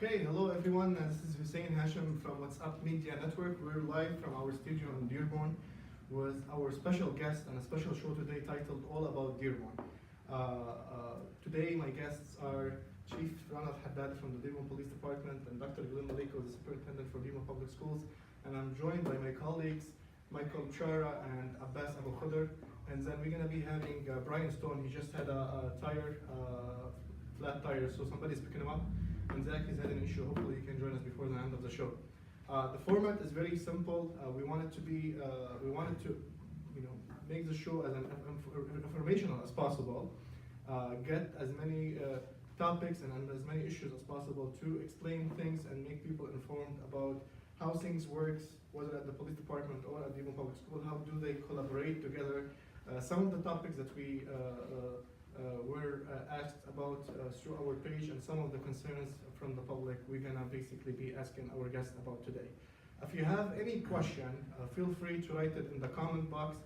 Okay, hello everyone. This is Hussein Hashim from What's Up Media Network. We're live from our studio in Dearborn with our special guest and a special show today titled All About Dearborn. Today my guests are Chief Ronald Haddad from the Dearborn Police Department and Dr.Glenn, Maleyko, the Superintendent for Dearborn Public Schools. And I'm joined by my colleagues Michael Bsharah and Abbas, Aboukhodr. And then we're going to be having Brian Stone. He just had a flat tire, so somebody's picking him up. And Zach has had an issue. Hopefully he can join us before the end of the show. The format is very simple. We wanted to make the show as informational as possible. Get as many topics and as many issues as possible to explain things and make people informed about how things works, whether at the police department or at the public school. How do they collaborate together? Some of the topics that we were asked about through our page, and some of the concerns from the public we're gonna basically be asking our guests about today. If you have any question, feel free to write it in the comment box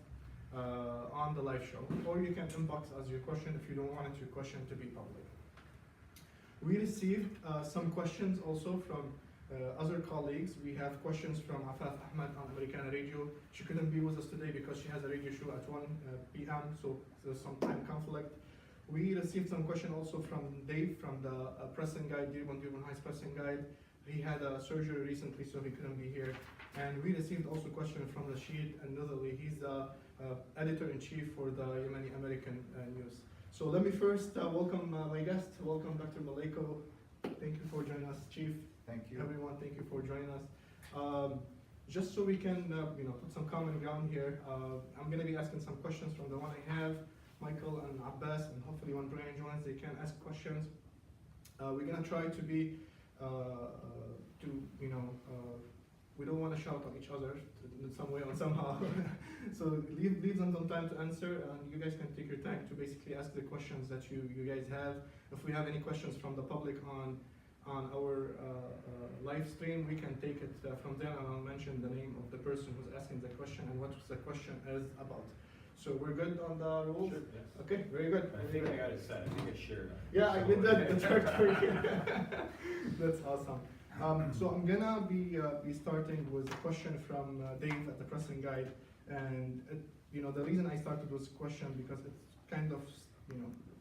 on the live show, or you can inbox us your question if you don't want your question to be public. We received some questions also from other colleagues. We have questions from Afaf H Ahmad on American radio. She couldn't be with us today because she has a radio show at 1 p.m., so there's some time conflict. We received some question also from Dave from the pressing guide, Dearborn Heights pressing guide. He had a surgery recently, so he couldn't be here. And we received also question from Rasheed Alnozili. He's the editor-in-chief for the Yemeni American News. So let me first welcome my guest. Welcome, Dr. Maleyko. Thank you for joining us, Chief. Thank you. Everyone, thank you for joining us. Just so we can put some common ground here, I'm going to be asking some questions from the one I have, Michael and Abbas, and hopefully when Brian joins, they can ask questions. We're going to try to be, we don't want to shout on each other in some way or somehow. So leave them some time to answer, and you guys can take your time to basically ask the questions that you guys have. If we have any questions from the public on our live stream, we can take it from there, and I'll mention the name of the person who's asking the question and what the question is about. So we're good on the rules? Sure, yes. Okay, very good. I think I got it set. I think I shared it. Yeah, I did that. That's right for you. That's awesome. So I'm gonna be starting with a question from Dave at the pressing guide, and the reason I started with this question because it's kind of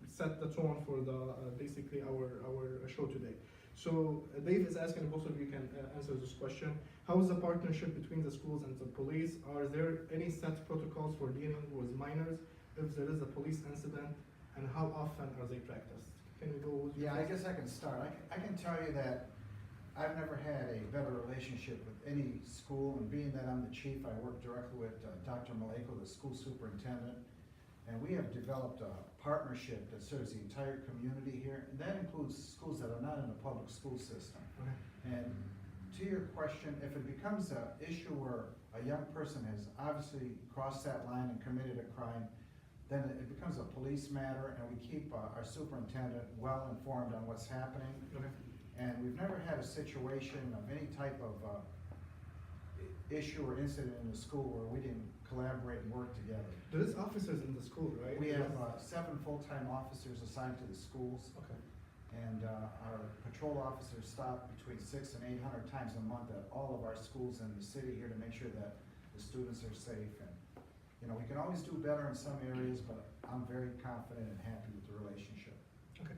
set the tone for the basically our show today. So Dave is asking, both of you can answer this question. How is the partnership between the schools and the police? Are there any set protocols for dealing with minors if there is a police incident, and how often are they practiced? Can we go with I guess I can start. I can tell you that I've never had a better relationship with any school, and being that I'm the chief, I work directly with Dr. Maleyko, the school superintendent, and we have developed a partnership that serves the entire community here, and that includes schools that are not in the public school system. Okay. And to your question, if it becomes an issue where a young person has obviously crossed that line and committed a crime, then it becomes a police matter, and we keep our superintendent well informed on what's happening. Okay. And we've never had a situation of any type of issue or incident in the school where we didn't collaborate and work together. There's officers in the school, right? We have 7 full-time officers assigned to the schools. Okay. And our patrol officers stop between 600 and 800 times a month at all of our schools in the city here to make sure that the students are safe. And we can always do better in some areas, but I'm very confident and happy with the relationship. Okay.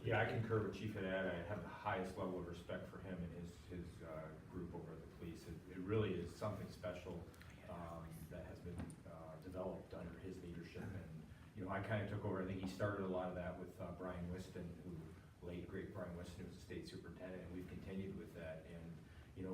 Yeah, I concur with Chief Haddad. I have the highest level of respect for him and his group over at the police. It really is something special that has been developed under his leadership. And I kind of took over. I think he started a lot of that with Brian Whiston, late great Brian Whiston, who was the state superintendent, and we've continued with that. And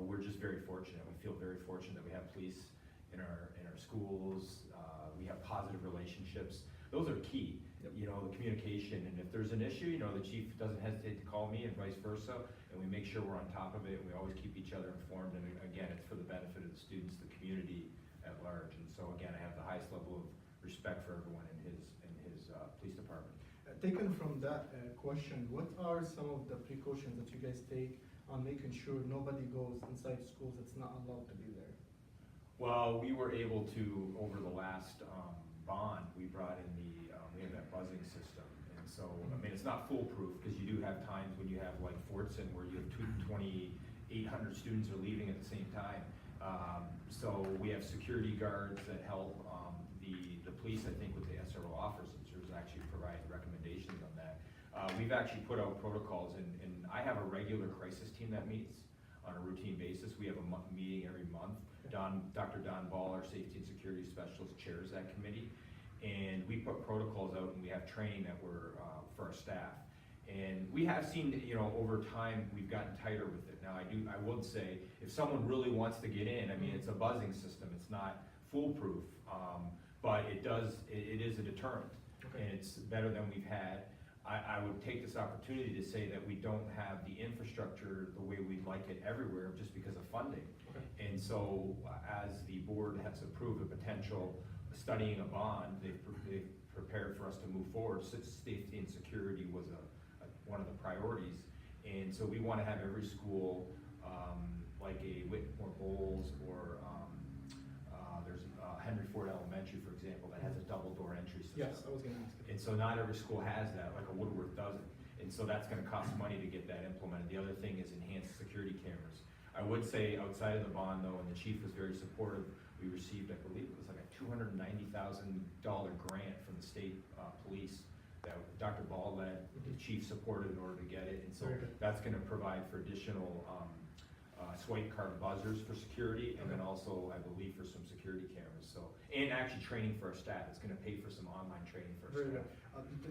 we're just very fortunate. We feel very fortunate that we have police in our schools. We have positive relationships. Those are key. Yep. The communication, and if there's an issue, the chief doesn't hesitate to call me and vice versa, and we make sure we're on top of it, and we always keep each other informed, and again, it's for the benefit of the students, the community at large. And so again, I have the highest level of respect for everyone in his police department. Taken from that question, what are some of the precautions that you guys take on making sure nobody goes inside schools that's not allowed to be there? Well, we were able to, over the last bond, we brought in we have that buzzing system, and So, I mean, it's not foolproof, because you do have times when you have like Fortson where you have 2,800 students are leaving at the same time. So we have security guards that help. The police, I think, with the SRO officers actually provide recommendations on that. We've actually put out protocols, and I have a regular crisis team that meets on a routine basis. We have a meeting every month. Dr. Don Ball, our safety and security specialist, chairs that committee. And we put protocols out, and we have training that we're for our staff. And we have seen, you know, over time, we've gotten tighter with it. Now, I would say, if someone really wants to get in, I mean, it's a buzzing system. It's not foolproof, but it is a deterrent, and it's better than we've had. I would take this opportunity to say that we don't have the infrastructure the way we'd like it everywhere, just because of funding. And so, as the board has approved a potential studying a bond, they've prepared for us to move forward. Safety and security was one of the priorities, and so we want to have every school, like a Whitmore Bowles, or there's Henry Ford Elementary, for example, that has a double door entry system. Yes, I was going to ask. And so not every school has that, like a Woodworth doesn't. And so that's going to cost money to get that implemented. The other thing is enhanced security cameras. I would say outside of the bond though, and the chief was very supportive, we received, I believe it was like a $290,000 grant from the state police that Dr. Ball led, the chief supported in order to get it. And so that's going to provide for additional swipe card buzzers for security, and then also, I believe, for some security cameras. So, and actually training for our staff. It's going to pay for some online training for our staff.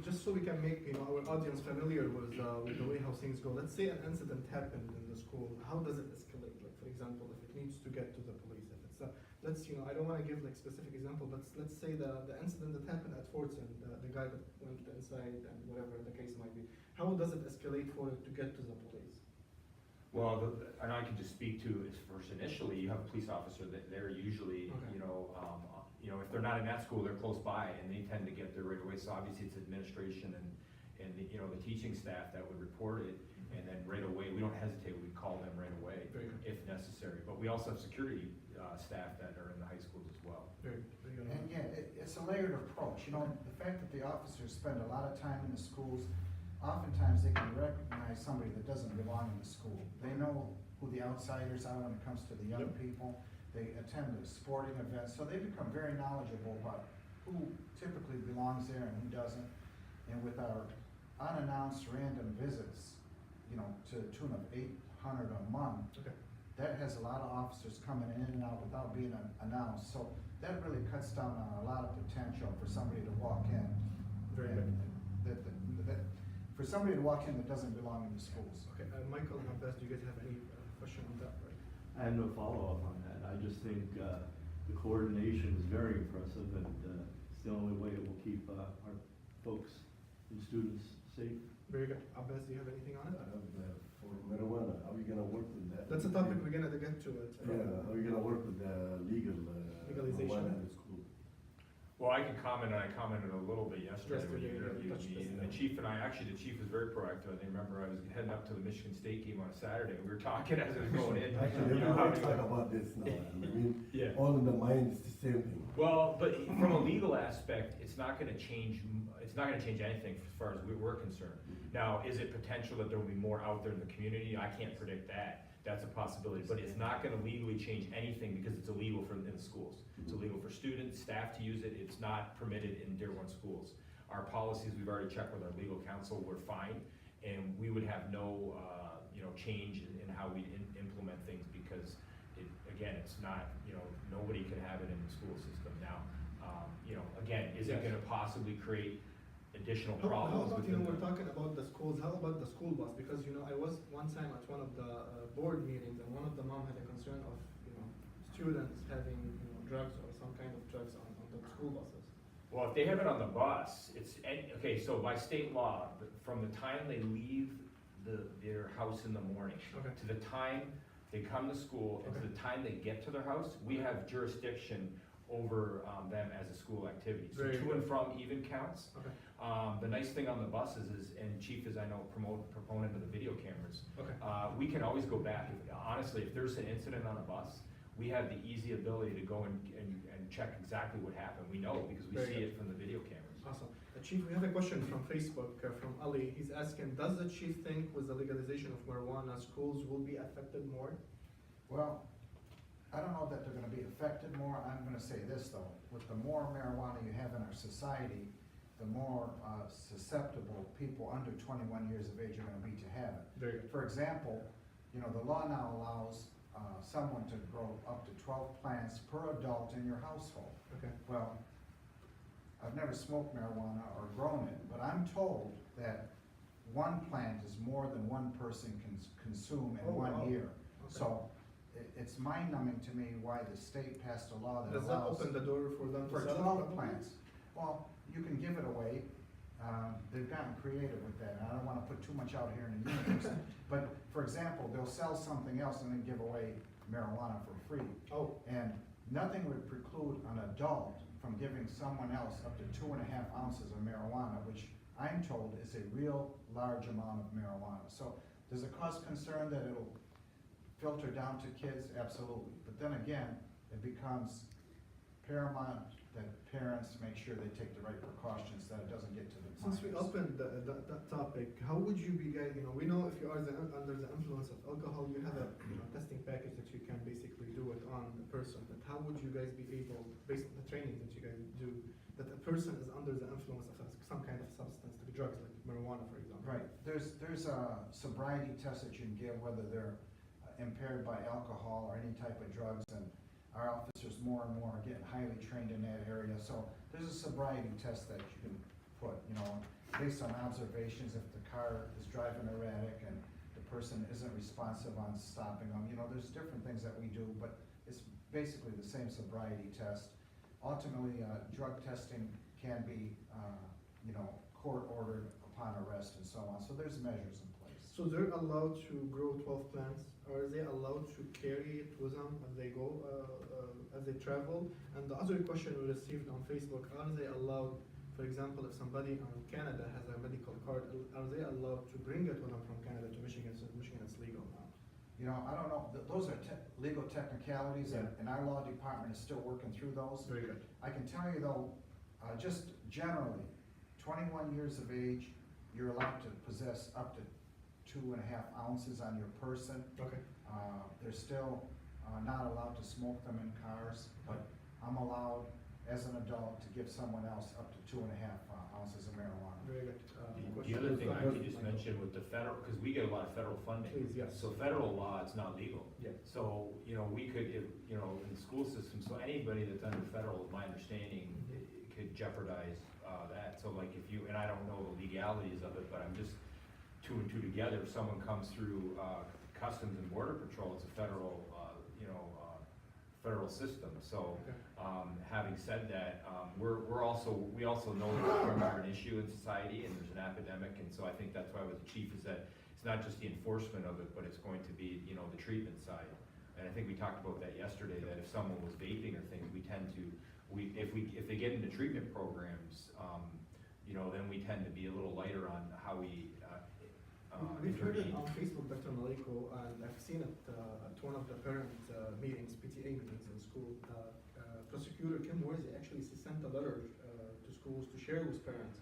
Just so we can make our audience familiar with the way how things go. Let's say an incident happened in the school. How does it escalate? Like, for example, if it needs to get to the police, if it's I don't want to give like specific example, but let's say the incident that happened at Fortson, the guy that went inside and whatever the case might be. How does it escalate for it to get to the police? Well, and I can just speak to is first initially, you have a police officer that they're usually, you know, if they're not in that school, they're close by, and they tend to get there right away. So obviously, it's administration and the, the teaching staff that would report it, and then right away, we don't hesitate. We call them right away if necessary. But we also have security staff that are in the high schools as well. And yeah, it's a layered approach. You know, the fact that the officers spend a lot of time in the schools, oftentimes they can recognize somebody that doesn't belong in the school. They know who the outsiders are when it comes to the young people. They attend the sporting events, so they become very knowledgeable about who typically belongs there and who doesn't. And with our unannounced random visits, to the tune of 800 a month, that has a lot of officers coming in and out without being announced. So that really cuts down on a lot of potential for somebody to walk in. For somebody to walk in that doesn't belong in the schools. Okay, Michael and Abbas, do you guys have any question on that? Right? I have no follow-up on that. I just think the coordination is very impressive, and it's the only way it will keep our folks and students safe. Very good. Abbas, do you have anything on it? For marijuana, how are you gonna work with that? That's a topic we're gonna get to it. Yeah, how are you gonna work with the legalization Legalization. in the school? Well, I can comment, and I commented a little bit yesterday when you interviewed me, and the chief and I, actually, the chief was very proactive. I remember I was heading up to the Michigan State game on a Saturday, and we were talking as it was going in. Actually, everybody talk about this now, I mean, all in the mind is the same thing. Well, but from a legal aspect, it's not gonna change anything as far as we're concerned. Now, is it potential that there'll be more out there in the community? I can't predict that. That's a possibility, but it's not gonna legally change anything because it's illegal in the schools. It's illegal for students, staff to use it. It's not permitted in Dearborn schools. Our policies, we've already checked with our legal counsel, we're fine, and we would have no, change in how we implement things because, again, it's not, nobody can have it in the school system. Now, again, is it gonna possibly create additional problems? How about, we're talking about the schools, how about the school bus? Because, I was one time at one of the board meetings, and one of the mom had a concern of, students having, drugs or some kind of drugs on the school buses. Well, if they have it on the bus, okay, so by state law, from the time they leave their house in the morning to the time they come to school and to the time they get to their house, we have jurisdiction over them as a school activity. So to and from even counts. The nice thing on the buses is, and Chief is, I know, proponent of the video cameras, we can always go back. Honestly, if there's an incident on a bus, we have the easy ability to go and check exactly what happened. We know because we see it from the video cameras. Awesome. Chief, we have a question from Facebook, from Ali. He's asking, does the chief think with the legalization of marijuana, schools will be affected more? Well, I don't know that they're gonna be affected more. I'm gonna say this though, with the more marijuana you have in our society, the more susceptible people under 21 years of age are gonna be to have it. Very good. For example, you know, the law now allows someone to grow up to 12 plants per adult in your household. Okay. Well, I've never smoked marijuana or grown it, but I'm told that one plant is more than one person can consume in Oh, wow. 1 year. Okay. So it's mind-numbing to me why the state passed a law that Does that allows open the door for them to for sell it? 12 probably? plants. Well, you can give it away. They've gotten creative with that, and I don't wanna put too much out here in the universe. But, for example, they'll sell something else and then give away marijuana for free. Oh, And nothing would preclude an adult from giving someone else up to 2.5 ounces of marijuana, which I'm told is a real large amount of marijuana. So, does it cause concern that it'll filter down to kids? Absolutely. But then again, it becomes paramount that parents make sure they take the right precautions, that it doesn't get to the since we minors. opened that topic, how would you be guys, we know if you are under the influence of alcohol, you have a testing package that you can basically do it on the person, but how would you guys be able, based on the training that you guys do, that a person is under the influence of some kind of substance, like drugs, like marijuana, for example? Right, there's a sobriety test that you can give, whether they're impaired by alcohol or any type of drugs, and our officers more and more are getting highly trained in that area, so there's a sobriety test that you can put, based on observations, if the car is driving erratic and the person isn't responsive on stopping them, there's different things that we do, but it's basically the same sobriety test. Ultimately, drug testing can be, court ordered upon arrest and so on, so there's measures in place. So they're allowed to grow 12 plants? Are they allowed to carry it with them as they go, as they travel? And the other question we received on Facebook, are they allowed, for example, if somebody in Canada has a medical card, are they allowed to bring it with them from Canada to Michigan, since Michigan it's legal now? I don't know, those are legal technicalities, and our law department is still working through those. Very good. I can tell you though, just generally, 21 years of age, you're allowed to possess up to 2.5 ounces on your person. Okay. They're still not allowed to smoke them in cars, but I'm allowed as an adult to give someone else up to 2.5 ounces of marijuana. Very good. The other thing I could just mention with the federal, because we get a lot of federal funding. Please, yes. So federal law, it's not legal. Yeah. So, we could, in the school system, so anybody that's under federal, my understanding, it could jeopardize that. So like if you, and I don't know the legalities of it, but I'm just two and two together, if someone comes through Customs and Border Patrol, it's a federal, federal system. So, Okay. having said that, we also know that drugs are an issue in society and there's an epidemic, and so I think that's why with the chief is that it's not just the enforcement of it, but it's going to be, the treatment side. And I think we talked about that yesterday, that if someone was vaping or things, we tend to, if they get into treatment programs, then we tend to be a little lighter on how we, We've heard it intervene. on Facebook, Dr. Maleyko, and I've seen it at one of the parent meetings, PTA meetings in school. Prosecutor Kim Worthy actually sent a letter to schools to share with parents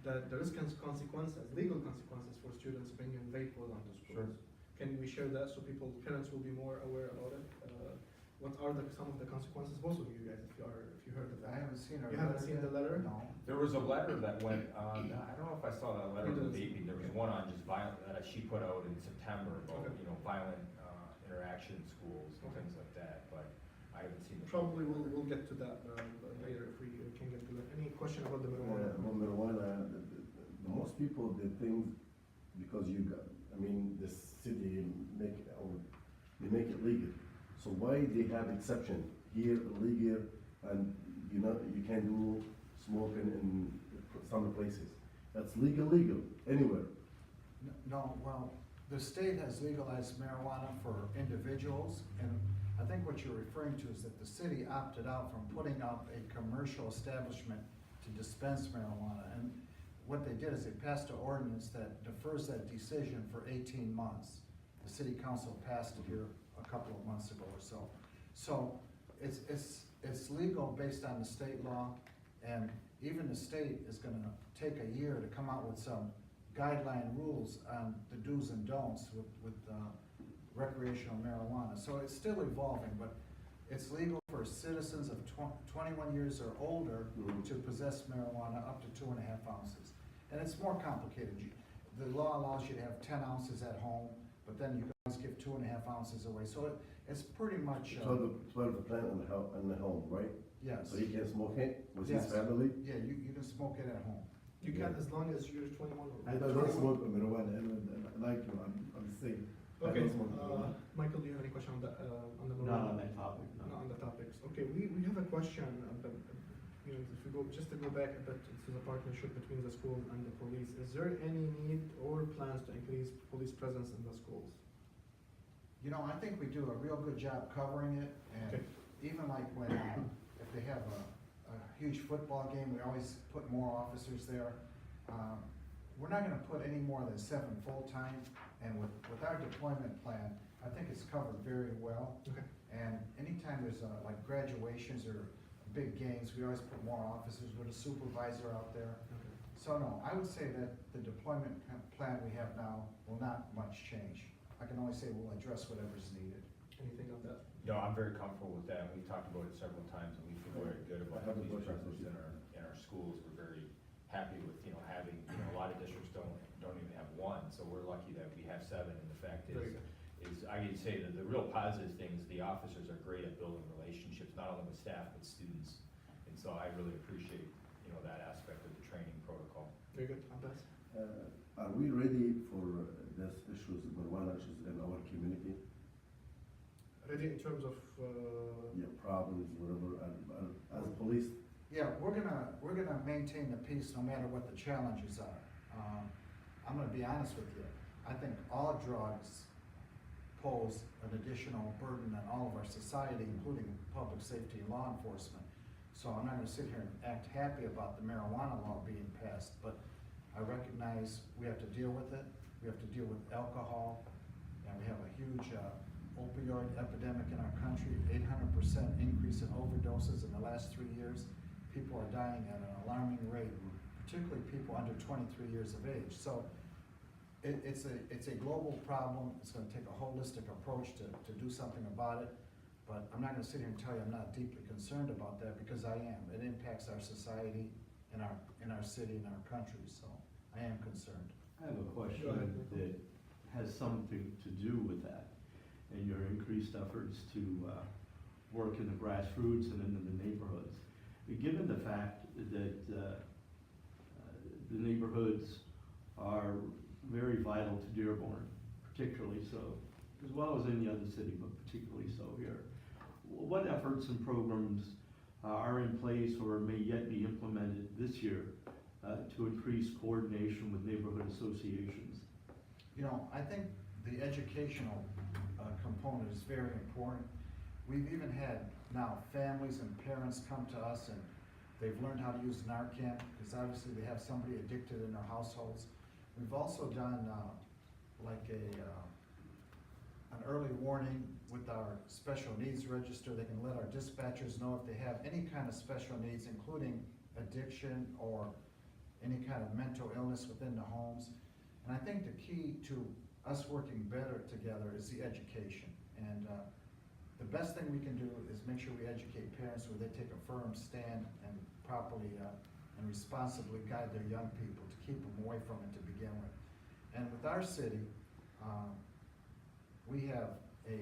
that there is consequences, legal consequences for students bringing vape with them to schools. Sure. Can we share that so parents will be more aware about it? What are some of the consequences? Both of you guys, if you heard of that. I haven't seen it. You haven't seen the letter? No. There was a letter that went on, I don't know if I saw that letter on the vaping, there was one on just violent, that she put out in September about, Okay. violent interaction in schools and Okay. things like that, but I haven't seen the. Probably we'll get to that later if we can get to that. Any question about the marijuana? Marijuana, the most people, they think because the city they make it legal. So why they have exception here illegal and you can do smoking in some places? That's legal anywhere. No, well, the state has legalized marijuana for individuals, and I think what you're referring to is that the city opted out from putting up a commercial establishment to dispense marijuana. And what they did is they passed an ordinance that defers that decision for 18 months. The city council passed it here a couple of months ago or so. So it's legal based on the state law, and even the state is gonna take a year to come out with some guideline rules on the do's and don'ts with recreational marijuana. So it's still evolving, but it's legal for citizens of 21 years or older to possess marijuana up to 2.5 ounces. And it's more complicated. The law allows you to have 10 ounces at home, but then you can always give 2.5 ounces away. So it's pretty much. 12 plant in the home, right? Yes. So he can smoke it with Yes. his family? Yeah, you can smoke it at home. You can, as long as you're 21 or. I don't smoke marijuana, and like you, I'm saying. I Okay, don't smoke marijuana. Michael, do you have any question on the marijuana? Not on that topic, Not no. on the topics. Okay, we have a question, but, you know, if we go, just to go back a bit to the partnership between the school and the police, is there any need or plans to increase police presence in the schools? You know, I think we do a real good job covering it, and Okay. even like when, if they have a huge football game, we always put more officers there. We're not gonna put any more than 7 full-time, and with our deployment plan, I think it's covered very well. Okay. And anytime there's like graduations or big games, we always put more officers with a supervisor out there. Okay. So no, I would say that the deployment plan we have now will not much change. I can only say we'll address whatever's needed. Anything on that? No, I'm very comfortable with that. We've talked about it several times, and we feel very good about I have a police question. presence in our schools. We're very happy with, you know, having, you know, a lot of districts don't even have one, so we're lucky that we have 7, and the fact Very is, good. I can say that the real positive thing is the officers are great at building relationships, not only with staff, but students. And so I really appreciate, you know, that aspect of the training protocol. Very good, Abbas? Are we ready for this issues, marijuana issues in our community? Ready in terms of, Yeah, problems, whatever, as police? Yeah, we're gonna maintain the peace no matter what the challenges are. I'm gonna be honest with you. I think all drugs pose an additional burden on all of our society, including public safety and law enforcement. So I'm not gonna sit here and act happy about the marijuana law being passed, but I recognize we have to deal with it. We have to deal with alcohol, and we have a huge opioid epidemic in our country, 800% increase in overdoses in the last 3 years. People are dying at an alarming rate, particularly people under 23 years of age. So it's a global problem. It's gonna take a holistic approach to do something about it. But I'm not gonna sit here and tell you I'm not deeply concerned about that, because I am. It impacts our society, in our city, in our country, so I am concerned. I have a question Go ahead. that has something to do with that, and your increased efforts to work in the grassroots and in the neighborhoods. Given the fact that the neighborhoods are very vital to Dearborn, particularly so, as well as any other city, but particularly so here, what efforts and programs are in place or may yet be implemented this year to increase coordination with neighborhood associations? You know, I think the educational component is very important. We've even had now families and parents come to us, and they've learned how to use Narcan, because obviously they have somebody addicted in their households. We've also done like an early warning with our special needs register. They can let our dispatchers know if they have any kind of special needs, including addiction or any kind of mental illness within the homes. And I think the key to us working better together is the education. And the best thing we can do is make sure we educate parents where they take a firm stand and properly and responsibly guide their young people to keep them away from it to begin with. And with our city, we have a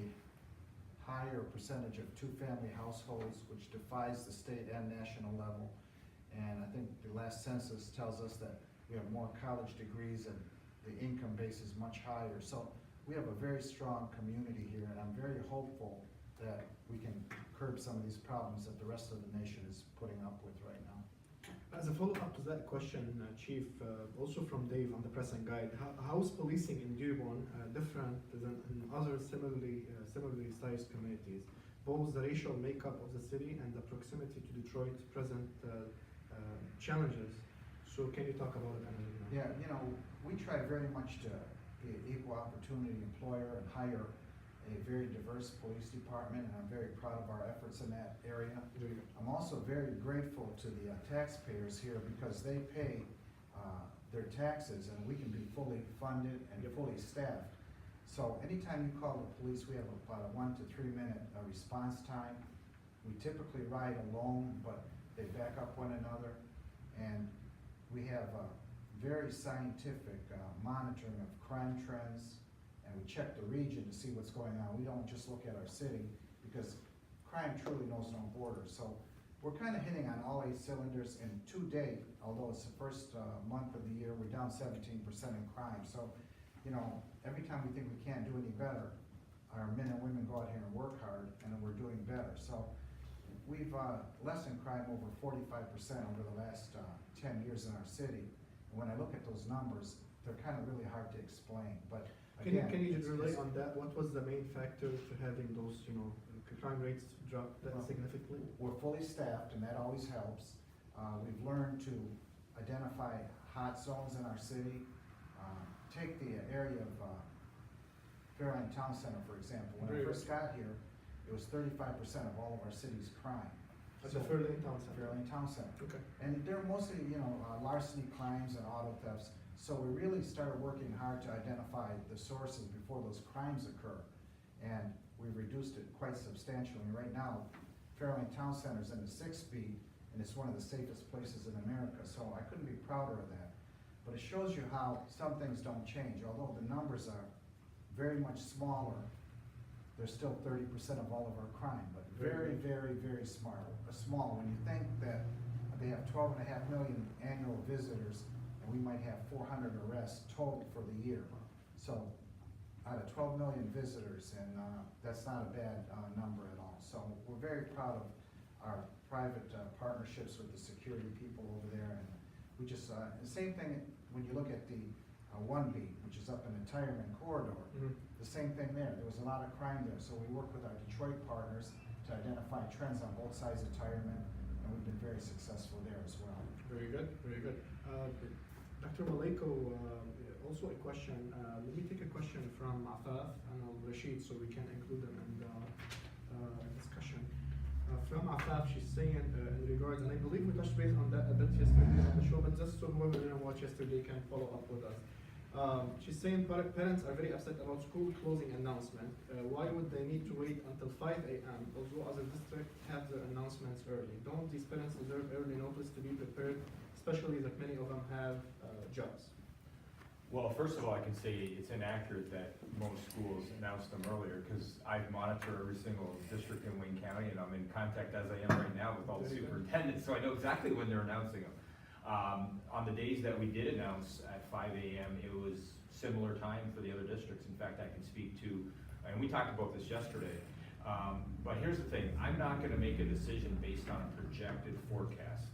higher percentage of 2-family households, which defies the state and national level. And I think the last census tells us that we have more college degrees and the income base is much higher. So we have a very strong community here, and I'm very hopeful that we can curb some of these problems that the rest of the nation is putting up with right now. As a follow-up to that question, Chief, also from Dave on the present guide, how is policing in Dearborn different than in other similarly sized communities? Both the racial makeup of the city and the proximity to Detroit's present challenges. So can you talk about it? Yeah, you know, we try very much to be an equal opportunity employer and hire a very diverse police department, and I'm very proud of our efforts in that area. Very good. I'm also very grateful to the taxpayers here because they pay their taxes and we can be fully funded and fully staffed. So anytime you call the police, we have about a 1 to 3 minute response time. We typically ride alone, but they back up one another. And we have very scientific monitoring of crime trends, and we check the region to see what's going on. We don't just look at our city because crime truly knows no borders. So we're kind of hitting on all 8 cylinders, and to date, although it's the first month of the year, we're down 17% in crime. So, you know, every time we think we can't do any better, our men and women go out here and work hard, and we're doing better. So we've lessened crime over 45% over the last 10 years in our city. And when I look at those numbers, they're kind of really hard to explain. But again, Can you it's- relate on that? What was the main factor to having those, you know, crime rates drop that Well, significantly? we're fully staffed, and that always helps. We've learned to identify hot zones in our city. Take the area of Fairlane Town Center, for example. When I Very first got here, it was 35% of all of our city's crime. At So- the Fairlane Town Center? Fairlane Town Center. Okay. And they're mostly, you know, larceny crimes and auto thefts. So we really started working hard to identify the sources before those crimes occur. And we reduced it quite substantially. Right now, Fairlane Town Center is in the 6th beat, and it's one of the safest places in America. So I couldn't be prouder of that. But it shows you how some things don't change. Although the numbers are very much smaller, they're still 30% of all of our crime. But very, very, very small. When you think that they have 12.5 million annual visitors, and we might have 400 arrests total for the year. So out of 12 million visitors, and that's not a bad number at all. So we're very proud of our private partnerships with the security people over there. And we just, the same thing when you look at the 1B, which is up in the Tireman corridor. Mhm. The same thing there. There was a lot of crime there. So we work with our Detroit partners to identify trends on both sides of Tireman, and we've been very successful there as well. Very good, very good. Dr. Maleyko, also a question. Let me take a question from Afaf and Rasheed so we can include them in the discussion. From Afaf, she's saying in regards, and I believe we touched base on that a bit yesterday on the show, but just so whoever didn't watch yesterday can follow up with us. She's saying parents are very upset about school closing announcement. Why would they need to wait until 5 a.m. although other districts have their announcements early? Don't these parents deserve early notice to be prepared, especially that many of them have jobs? Well, first of all, I can say it's inaccurate that most schools announce them earlier, because I monitor every single district in Wayne County, and I'm in contact, as I am right now, with all the Very good. superintendents, so I know exactly when they're announcing them. On the days that we did announce at 5 a.m., it was similar time for the other districts. In fact, I can speak to, and we talked about this yesterday, but here's the thing, I'm not gonna make a decision based on a projected forecast,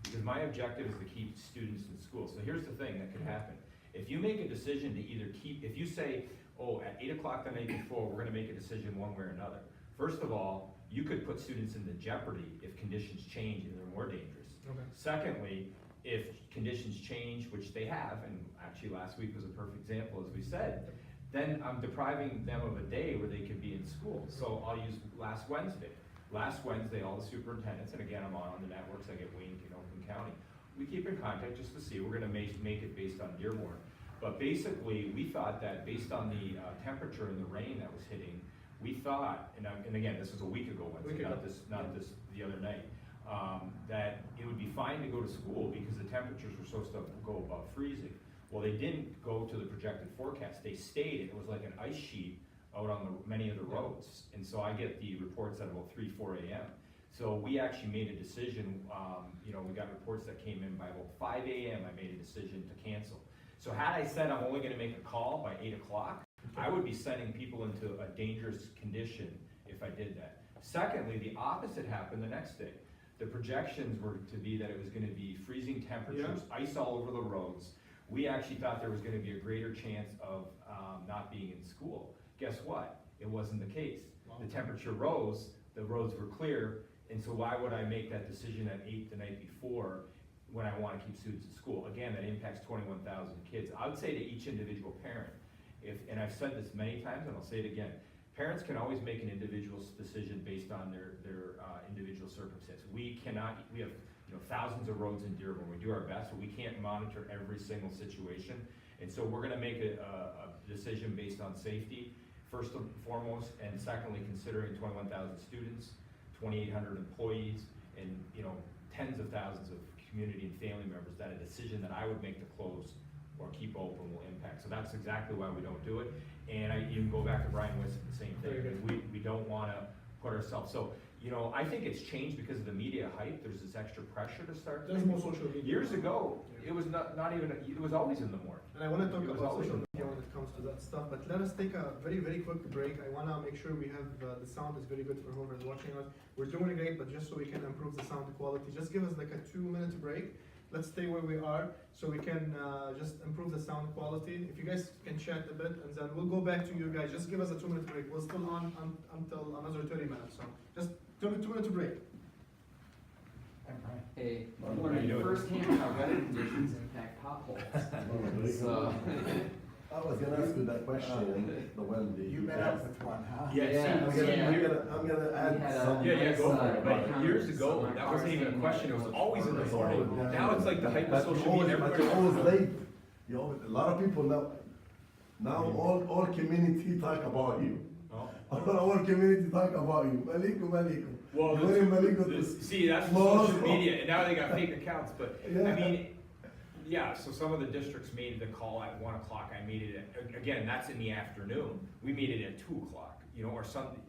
because my objective is to keep students in school. So here's the thing that could happen. If you make a decision to either keep, if you say, oh, at 8 o'clock the night before, we're gonna make a decision one way or another. First of all, you could put students into jeopardy if conditions change and they're more dangerous. Okay. Secondly, if conditions change, which they have, and actually last week was a perfect example, as we said, then I'm depriving them of a day where they could be in school. So I'll use last Wednesday. Last Wednesday, all the superintendents, and again, I'm on the networks, I get Wayne and Oakland County, we keep in contact just to see, we're gonna make it based on Dearborn. But basically, we thought that based on the temperature and the rain that was hitting, we thought, and again, this was a week ago, Wednesday, not this, the other night, that it would be fine to go to school because the temperatures were supposed to go above freezing. Well, they didn't go to the projected forecast. They stayed, and it was like an ice sheet out on many of the roads. And so I get the reports at about 3, 4 a.m. So we actually made a decision, we got reports that came in by about 5 a.m. I made a decision to cancel. So had I said I'm only gonna make a call by 8 o'clock, I would be sending people into a dangerous condition if I did that. Secondly, the opposite happened the next day. The projections were to be that it was gonna be freezing temperatures, ice all over the roads. We actually thought there was gonna be a greater chance of not being in school. Guess what? It wasn't the case. Wow. The temperature rose, the roads were clear, and so why would I make that decision at 8 the night before when I wanna keep students in school? Again, that impacts 21,000 kids. I would say to each individual parent, and I've said this many times and I'll say it again, Parents can always make an individual decision based on their individual circumstance. We cannot, we have thousands of roads in Dearborn. We do our best, but we can't monitor every single situation. And so we're gonna make a decision based on safety, first and foremost, and secondly, considering 21,000 students, 2,800 employees, and tens of thousands of community and family members, that a decision that I would make to close or keep open will impact. So that's exactly why we don't do it. And you can go back to Brian Winston, the same thing. We don't wanna put ourselves, so, I think it's changed because of the media hype. There's this extra pressure to start. There's more social media. Years ago, it was not even, it was always in the morning. And I want to talk It was about always social in the media when it comes to that stuff, but let us take a very, very quick break. I want to make sure we have, the sound is very good for whoever is watching us. We're doing great, but just so we can improve the sound quality, just give us like a 2-minute break. Let's stay where we are so we can just improve the sound quality. If you guys can chat a bit, and then we'll go back to you guys. Just give us a 2-minute break. We're still on until another 30 minutes, so just 2-minute break. Hey, I'm wondering firsthand how weather conditions impact potholes. So, I was gonna ask you that question, the one that You met up with one, huh? Yeah, Yeah. I'm gonna add had a- something. Yeah, go for Yes, it. But but years ago, some that wasn't even a question. It was always in the It's morning. always- yeah. Now it's like the hype of But social you're media. always- but Everybody you're always late. A lot of people now all community talk about you. Oh. All community talk about you. Maleyko. Well, You went in Maleyko to see, that's small social school. media, and now they got fake accounts, but, I Yeah. mean, yeah, so some of the districts made the call at 1 o'clock, I made it at, again, that's in the afternoon, we made it at 2 o'clock, or something.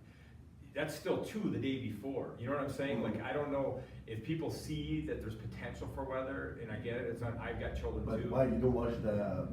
That's still 2 the day before, you know what I'm saying? Like, I don't know if people see that there's potential for weather, and I get it, I've got children But too. why you don't watch the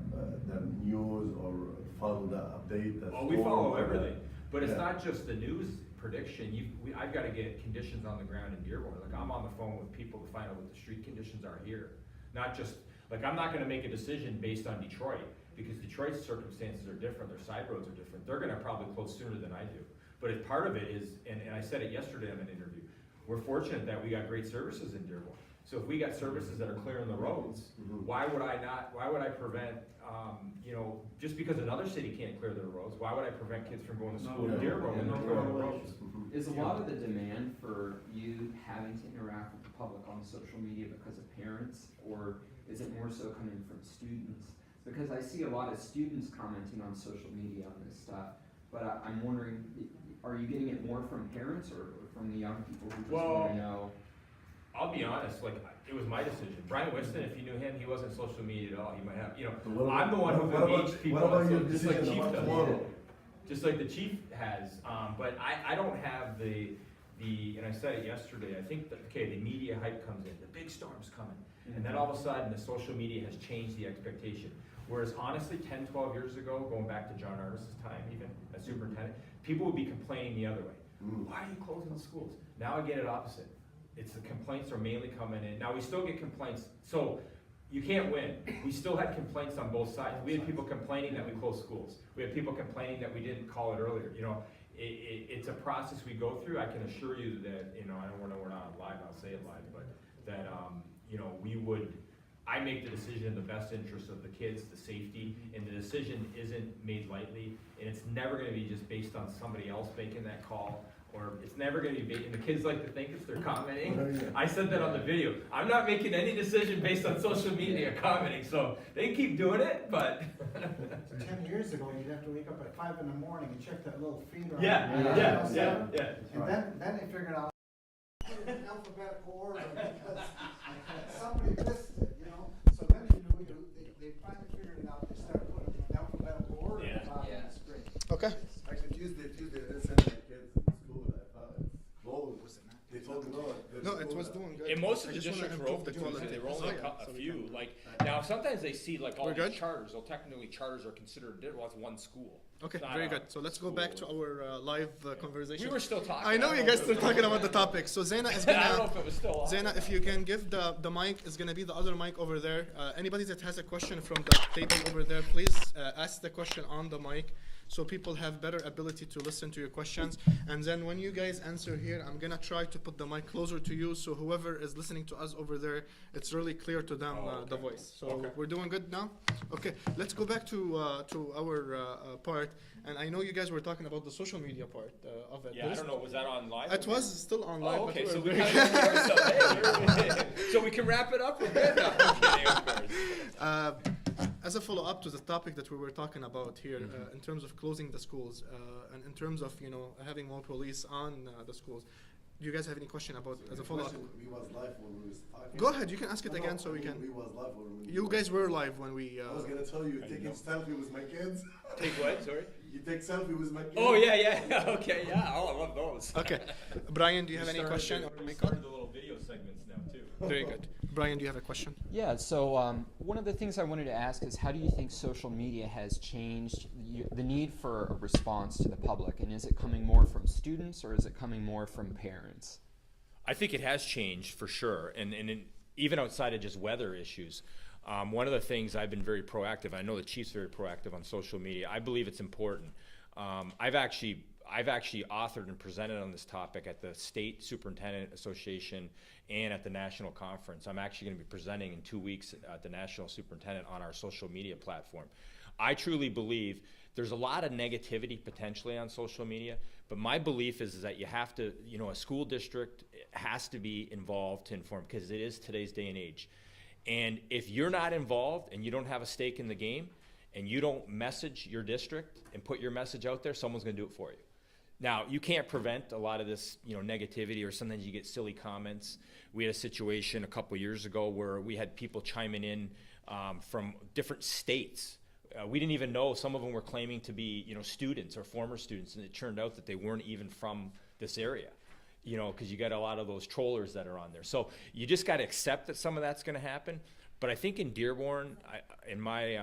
news or follow the update? the Oh, we storm follow or the- everything, but it's Yeah. not just the news prediction, I've gotta get conditions on the ground in Dearborn, like, I'm on the phone with people to find out what the street conditions are here. Not just, like, I'm not gonna make a decision based on Detroit, because Detroit's circumstances are different, their side roads are different, they're gonna probably close sooner than I do. But if part of it is, and I said it yesterday in an interview, we're fortunate that we got great services in Dearborn. So if we got services that are clearing the roads, Mhm. why would I prevent, just because another city can't clear their roads, why would I prevent kids from going to school in Yeah. Dearborn when they're clearing the roads? Mhm. is a lot of the demand for you having to interact with the public on social media because of parents, or is it more so coming from students? Because I see a lot of students commenting on social media on this stuff, but I'm wondering, are you getting it more from parents or from the young people who just Well, want to know? I'll be honest, like, it was my decision. Brian Winston, if you knew him, he wasn't social media at all, he might have, So what about- I'm the one who what about- engaged people, What about on your social- just like decision Chief about does. tomorrow? Just like the chief has, but I don't have the, and I said it yesterday, I think, the media hype comes in, the big storm's coming. And then all of a sudden, the social media has changed the expectation. Whereas honestly, 10, 12 years ago, going back to John Artis' time even, as superintendent, people would be complaining the other way. Mm. Why are you closing the schools? Now I get it opposite. It's the complaints are mainly coming in. Now, we still get complaints, so you can't win. We still had complaints on both sides. We had people complaining that we closed schools. We had people complaining that we didn't call it earlier. It's a process we go through. I can assure you that, I don't know we're not live, I'll say it live, but that, I make the decision in the best interest of the kids, the safety, and the decision isn't made lightly, and it's never gonna be just based on somebody else making that call, or it's never gonna be, and the kids like to think if they're commenting. I said that on the video. I'm not making any decision based on social media commenting, so they keep doing it, but. 10 years ago, you'd have to wake up at 5 in the morning and check that little feeder. Yeah. And then they figured out alphabetical order because somebody missed it, So then they finally figured it out. They started putting it in alphabetical order. Yeah. Yeah. It's great. Okay. Actually, Tuesday, they sent my kids to school, I thought it's closed. They told me no. No, it was doing good. And most of I the just wanna districts were improve open the to it, quality. they were only a So we few, can- like, now sometimes they see like all We're these good? charters, technically charters are considered, well, it's one school. Okay, It's not very a good. So let's go back to school. our live conversation. We were still talking. I know don't you guys still talking about the topic. So Zaina is I don't know gonna. if it was still on. Zaina, if you can give the mic, is gonna be the other mic over there. Anybody that has a question from the table over there, please ask the question on the mic, so people have better ability to listen to your questions. And then when you guys answer here, I'm gonna try to put the mic closer to you, so whoever is is listening to us over there, it's really clear to them the voice. So we're doing good now? Okay, let's go back to our part. And I know you guys were talking about the social media part of it. Yeah, I don't know, was that on live? It was still on live. Oh, but okay, so we're we very- kind of so we can wrap it up with that. No, I'm kidding, of course. As a follow-up to the topic that we were talking about here, in terms of closing the schools, and in terms of having more police on the schools, do you guys have any question about as a follow-up? We was live when we was talking. Go ahead, you can ask it again so we can. We was live when we. You guys were live when we. I was gonna tell you, taking selfie with my kids. Take what, sorry? You take selfie with my kids. Oh, yeah, okay, yeah, oh, I love those. Okay, Brian, do you have any question? We started the little video segments now, too. Very good. Brian, do you have a question? Yeah, so one of the things I wanted to ask is how do you think social media has changed the need for a response to the public? And is it coming more from students or is it coming more from parents? I think it has changed for sure, and even outside of just weather issues. One of the things I've been very proactive, I know the chief's very proactive on social media. I believe it's important. I've actually authored and presented on this topic at the State Superintendent Association and at the national conference. I'm actually going to be presenting in 2 weeks at the National Superintendent on our social media platform. I truly believe there's a lot of negativity potentially on social media, but my belief is that you have to, a school district has to be involved to inform, because it is today's day and age. And if you're not involved and you don't have a stake in the game and you don't message your district and put your message out there, someone's going to do it for you. Now, you can't prevent a lot of this, negativity, or sometimes you get silly comments. We had a situation a couple years ago where we had people chiming in from different states. We didn't even know, some of them were claiming to be, students or former students, and it turned out that they weren't even from this area. Because you got a lot of those trollers that are on there. So you just got to accept that some of that's going to happen. But I think in Dearborn, in my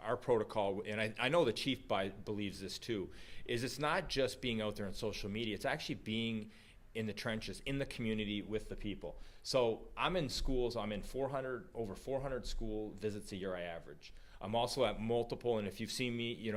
our protocol, and I know the chief believes this too, is it's not just being out there on social media. It's actually being in the trenches, in the community with the people. So I'm in schools. I'm in over 400 school visits a year I average. I'm also at multiple, and if you've seen me,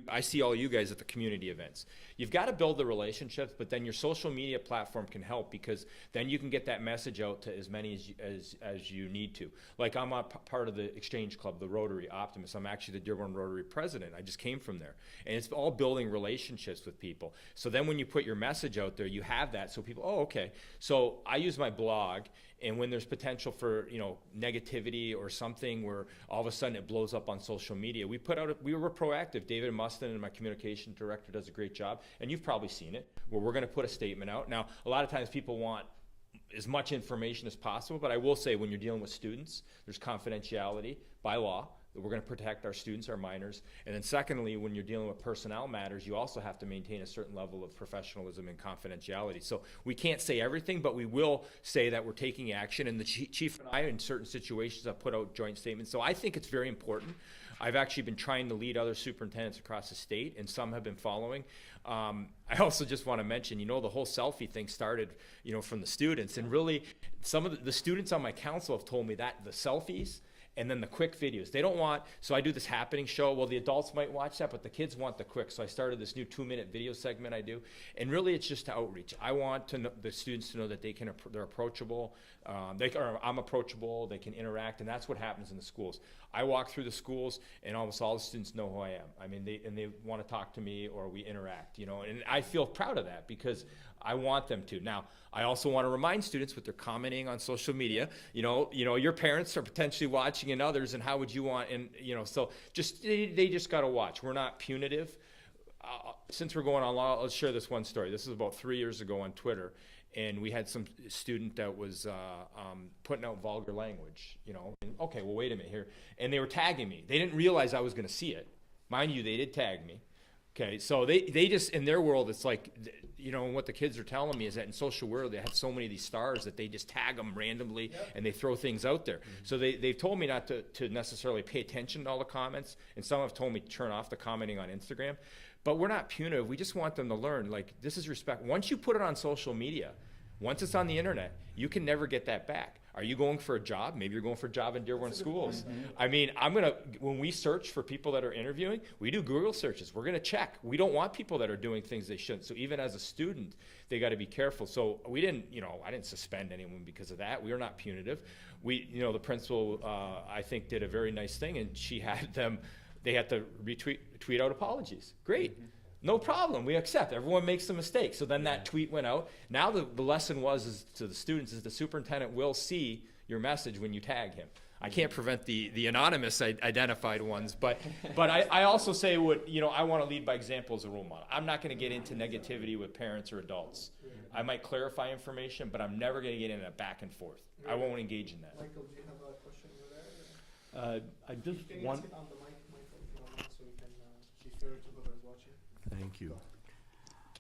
I see all you guys at the community events. You've got to build the relationships, but then your social media platform can help, because then you can get that message out to as many as you need to. Like, I'm a part of the Exchange Club, the Rotary Optimist. I'm actually the Dearborn Rotary president. I just came from there. And it's all building relationships with people. So then when you put your message out there, you have that, so people, oh, okay. So I use my blog, and when there's potential for negativity or something where all of a sudden it blows up on social media, we were proactive. David Mustin, and my communication director, does a great job, and you've probably seen it, where we're going to put a statement out. Now, a lot of times people want as much information as possible, but I will say, when you're dealing with students, there's confidentiality by law. We're going to protect our students, our minors. And then secondly, when you're dealing with personnel matters, you also have to maintain a certain level of professionalism and confidentiality. So we can't say everything, but we will say that we're taking action. And the chief and I, in certain situations, have put out joint statements. So I think it's very important. I've actually been trying to lead other superintendents across the state, and some have been following. I also just want to mention, the whole selfie thing started, from the students. And really, some of the students on my council have told me that the selfies and then the quick videos, they don't want, so I do this happening show. Well, the adults might watch that, but the kids want the quick. So I started this new 2-minute video segment I do. And really, it's just outreach. I want the students to know that they're approachable. I'm approachable, they can interact, and that's what happens in the schools. I walk through the schools, and almost all the students know who I am. I mean, they want to talk to me, or we interact, and I feel proud of that, because I want them to. Now, I also want to remind students, with their commenting on social media, your parents are potentially watching, and others, and how would you want, and so they just got to watch. We're not punitive. Since we're going on, I'll share this one story. This is about 3 years ago on Twitter, and we had some student that was putting out vulgar language, and, okay, well, wait a minute here, and they were tagging me. They didn't realize I was going to see it. Mind you, they did tag me. Okay, so they just, in their world, it's like, what the kids are telling me is that in social world, they have so many of these stars that they just tag them randomly, and they throw things out there. Mm-hmm. So they've told me not to necessarily pay attention to all the comments, and some have told me to turn off the commenting on Instagram. But we're not punitive. We just want them to learn, like, this is respect. Once you put it on social media, Once it's on the internet, you can never get that back. Are you going for a job? Maybe you're going for a job in Dearborn schools. I mean, when we search for people that are interviewing, we do Google searches. We're gonna check. We don't want people that are doing things they shouldn't. So even as a student, they gotta be careful. So we didn't, I didn't suspend anyone because of that. We are not punitive. The principal, I think, did a very nice thing, and she had them, they had to tweet out apologies. Great. No problem, we accept. Everyone makes a mistake. So then that tweet went out. Now the lesson is to the students is the superintendent will see your message when you tag him. I can't prevent the anonymous identified ones, but I also say I want to lead by example as a role model. I'm not going to get into negativity with parents or adults. I might clarify information, but I'm never going to get into that back and forth. I won't engage in that. Michael, do you have a question over there? I just Can you want. ask it on the mic, Michael, if you don't mind, so we can be fair to whoever's watching? Thank you.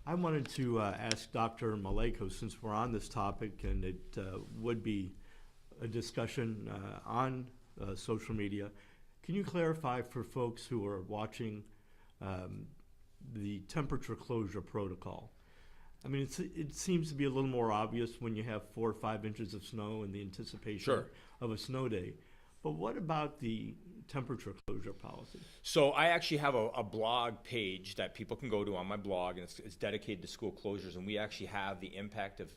I wanted to ask Dr. Maleyko, since we're on this topic, and it would be a discussion on social media, can you clarify for folks who are watching the temperature closure protocol? I mean, it seems to be a little more obvious when you have 4 or 5 inches of snow in the anticipation of a snow day. But what about the temperature closure policy? So I actually have a blog page that people can go to on my blog, and it's dedicated to school closures, and we actually have the impact of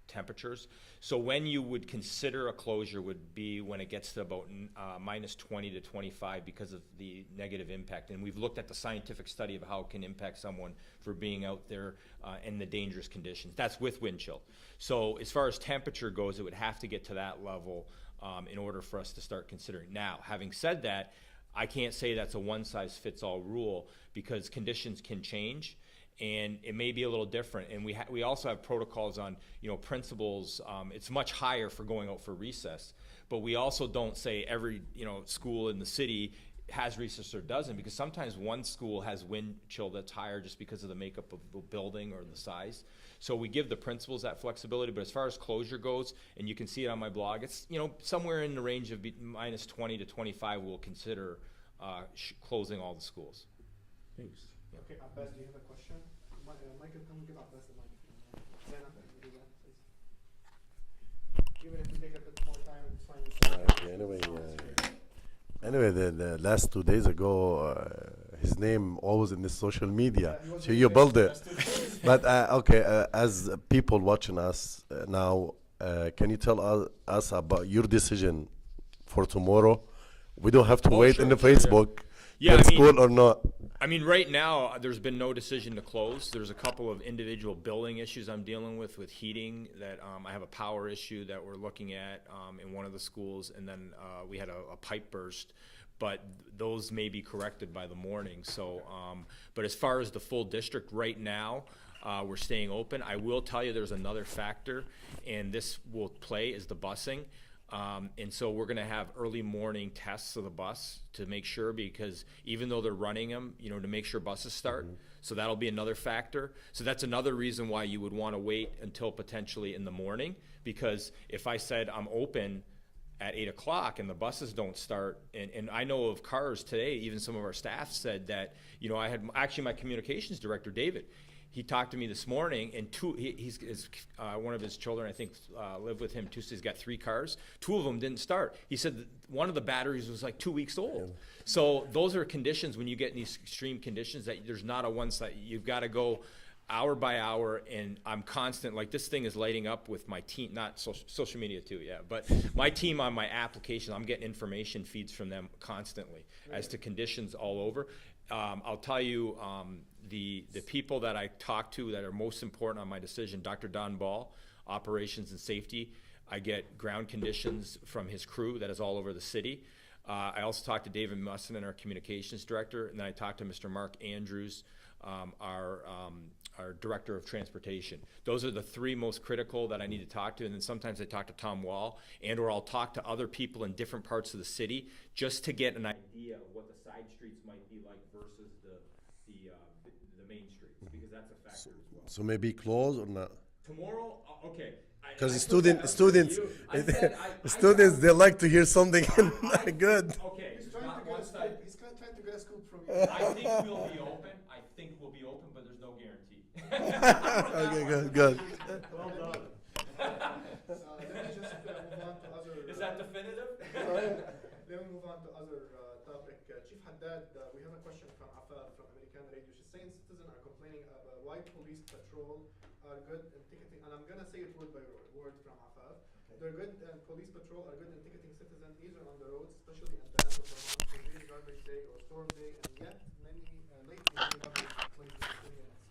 temperatures. So when you would consider a closure would be when it gets to about minus 20 to 25 because of the negative impact. And we've looked at the scientific study of how it can impact someone for being out there in the dangerous conditions. That's with wind chill. So as far as temperature goes, it would have to get to that level in order for us to start considering. Now, having said that, I can't say that's a one-size-fits-all rule because conditions can change, and it may be a little different. And we also have protocols on principals. It's much higher for going out for recess, but we also don't say every school in the city has recess or doesn't, because sometimes one school has wind chill that's higher just because of the makeup of the building or the size. So we give the principals that flexibility. But as far as closure goes, and you can see it on my blog, it's somewhere in the range of minus 20 to 25. We'll consider closing all the schools. Thanks. Okay, Abbas, do you have a question? Michael, can we give Abbas the mic? Zainab, can you do that, please? Even if we take a bit more time, it's fine. Anyway, the last 2 days ago, his name always in the social media, so you build it. But as people watching us now, can you tell us about your decision for tomorrow? We don't have to wait in the Facebook. Yeah, school or not? I mean, right now, there's been no decision to close. There's a couple of individual building issues I'm dealing with heating that I have a power issue that we're looking at in one of the schools, and then we had a pipe burst, but those may be corrected by the morning. So, but as far as the full district right now, we're staying open. I will tell you there's another factor, and this will play, is the busing. And so we're going to have early morning tests of the bus to make sure, because even though they're running them, to make sure buses start. Mm-hmm. So that'll be another factor. So that's another reason why you would want to wait until potentially in the morning, because if I said I'm open at 8 o'clock and the buses don't start, and I know of cars today, even some of our staff said that, I had actually my communications director, David, he talked to me this morning, and one of his children, I think, lived with him. He's got 3 cars. 2 of them didn't start. He said that one of the batteries was like 2 weeks old. Yeah. So those are conditions when you get in these extreme conditions that there's not a one side. You've got to go hour by hour, and I'm constant. Like, this thing is lighting up with my team, not social media too, yeah, but my team on my application. I'm getting information feeds from them constantly as to conditions all over. I'll tell you, the people that I talk to that are most important on my decision, Dr. Don Ball, operations and safety. I get ground conditions from his crew that is all over the city. I also talked to David Musson, our communications director, and then I talked to Mr. Mark Andrews, our director of transportation. Those are the 3 most critical that I need to talk to, and then sometimes I talk to Tom Wall, or I'll talk to other people in different parts of the city just to get an idea of what the side streets might be like versus the main streets, because that's a factor as well. So maybe close or not? Tomorrow, okay. Because students, they like to hear something good. Okay. He's trying to get a scoop from you. I think we'll be open, but there's no guarantee. Okay, good. Well done. Let me move on to other topic. Chief Haddad, we have a question from Afaf from American Radio. She's saying citizens are complaining about why police patrol are good in ticketing, and I'm gonna say it word by word from Afaf. Okay. They're good, and police patrol are good in ticketing citizens either on the roads, especially at the end of the month, Tuesday, garbage day, or storm day, and yet many lately many governments complain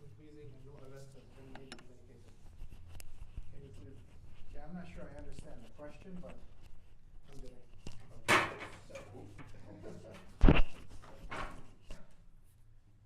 it's pleasing and no arrests have been made in many cases. Can you please? Yeah, I'm not sure I understand the question, but I'm doing.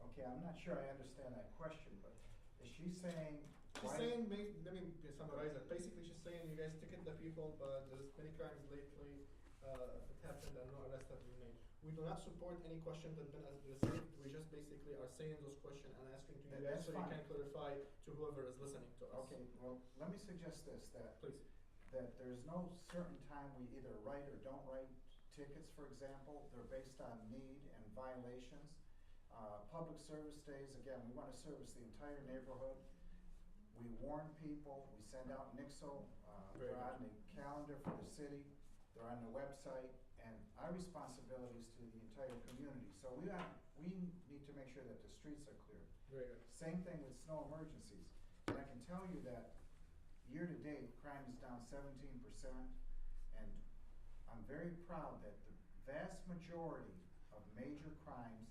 okay, I'm not sure I understand that question, but is she saying? She's saying, let me summarize it. Basically, she's saying you guys ticket the people, but there's many crimes lately that happened and no arrests have been made. We do not support any questions that have been received. We just basically are saying those questions and asking to you guys That's so you fine. can clarify to whoever is listening to us. Okay, well, let me suggest this, that Please. that there's no certain time we either write or don't write tickets, for example. They're based on need and violations. Public service days, again, we want to service the entire neighborhood. We warn people, we send out NIXO, Very they're good. on the calendar for the city, they're on the website, and our responsibility is to the entire community. So we need to make sure that the streets are clear. Very good. Same thing with snow emergencies. And I can tell you that year-to-date, crime is down 17%, and I'm very proud that the vast majority of major crimes,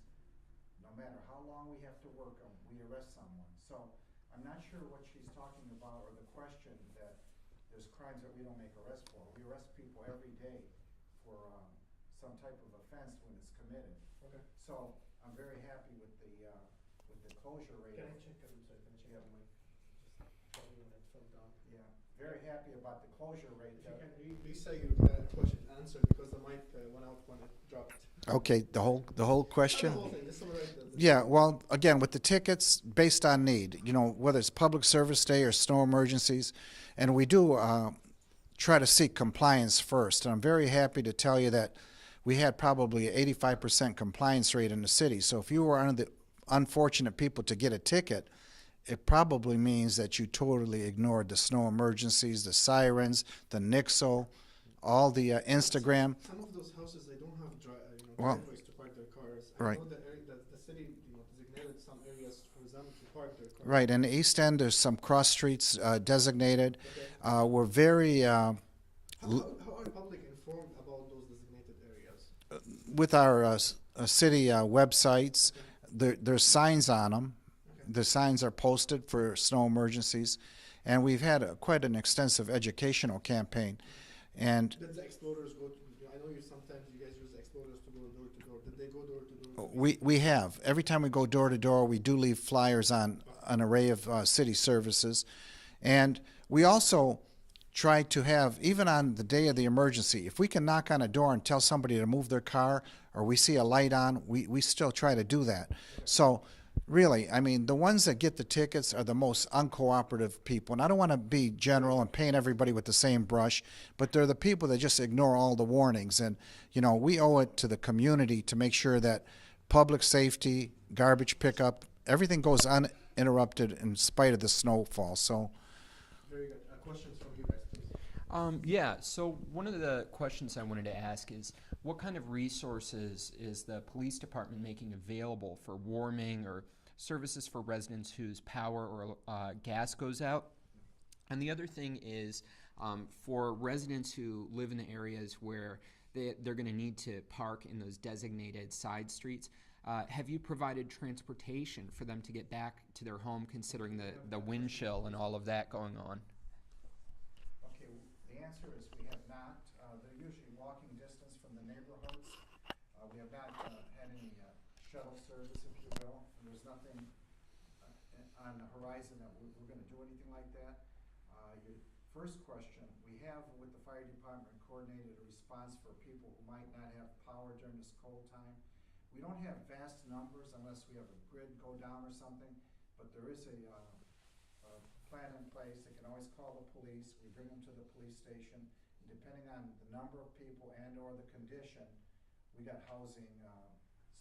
no matter how long we have to work them, we arrest someone. So I'm not sure what she's talking about, or the question that there's crimes that we don't make arrests for. We arrest people every day for some type of offense when it's committed. Okay. So I'm very happy with the closure rate. Can I check? I'm sorry. Can I check Yeah. the mic? Just tell me when it fell down. Yeah, very happy about the closure rate. If you can re-say your question answer because the mic went out when it dropped. Okay, the whole question? Not the whole thing, just summarize the Yeah, well, again, with the tickets, based on need, whether it's public service day or snow emergencies, and we do try to seek compliance first. And I'm very happy to tell you that we had probably an 85% compliance rate in the city. So if you were one of the unfortunate people to get a ticket, it probably means that you totally ignored the snow emergencies, the sirens, the NIXO, all the Instagram. Some of those houses, they don't have Well, driveways to park their cars. right. I know the city designated some areas for them to park their cars. Right, in the East End, there's some cross streets designated. Okay. We're very, How are public informed about those designated areas? with our city websites, there's signs on them. Okay. The signs are posted for snow emergencies, and we've had quite an extensive educational campaign. And Did the explorers go to, I know sometimes you guys use the explorers to go door to door. Did they go door to door? we have. Every time we go door to door, we do leave flyers on an array of city services. And we also try to have, even on the day of the emergency, if we can knock on a door and tell somebody to move their car, or we see a light on, we still try to do that. So really, I mean, the ones that get the tickets are the most uncooperative people. And I don't want to be general and paint everybody with the same brush, but they're the people that just ignore all the warnings. And, we owe it to the community to make sure that public safety, garbage pickup, everything goes uninterrupted in spite of the snowfall. So, Very good. Questions from you guys, please. Yeah, so one of the questions I wanted to ask is, what kind of resources is the police department making available for warming or services for residents whose power or gas goes out? And the other thing is, for residents who live in the areas where they're going to need to park in those designated side streets, have you provided transportation for them to get back to their home, considering the wind chill and all of that going on? okay, the answer is we have not. They're usually walking distance from the neighborhoods. We have not had any shuttle service, if you will. And there's nothing on the horizon that we're going to do anything like that. Your first question, we have with the fire department coordinated a response for people who might not have power during this cold time. We don't have vast numbers unless we have a grid go down or something, but there is a plan in place. They can always call the police. We bring them to the police station. And depending on the number of people and or the condition, we got housing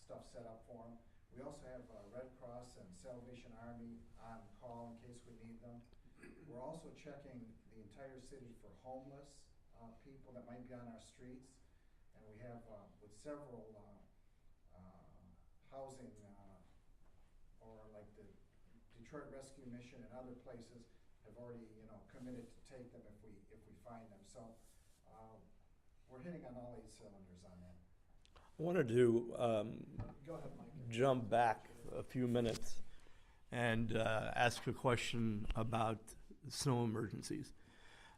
stuff set up for them. We also have Red Cross and Salvation Army on call in case we need them. We're also checking the entire city for homeless people that might be on our streets. And And we have, with several, housing, or like the Detroit Rescue Mission and other places have already, committed to take them if we find them. So, we're hitting on all 8 cylinders on that. I wanted to Go ahead, Mike. jump back a few minutes and ask a question about snow emergencies.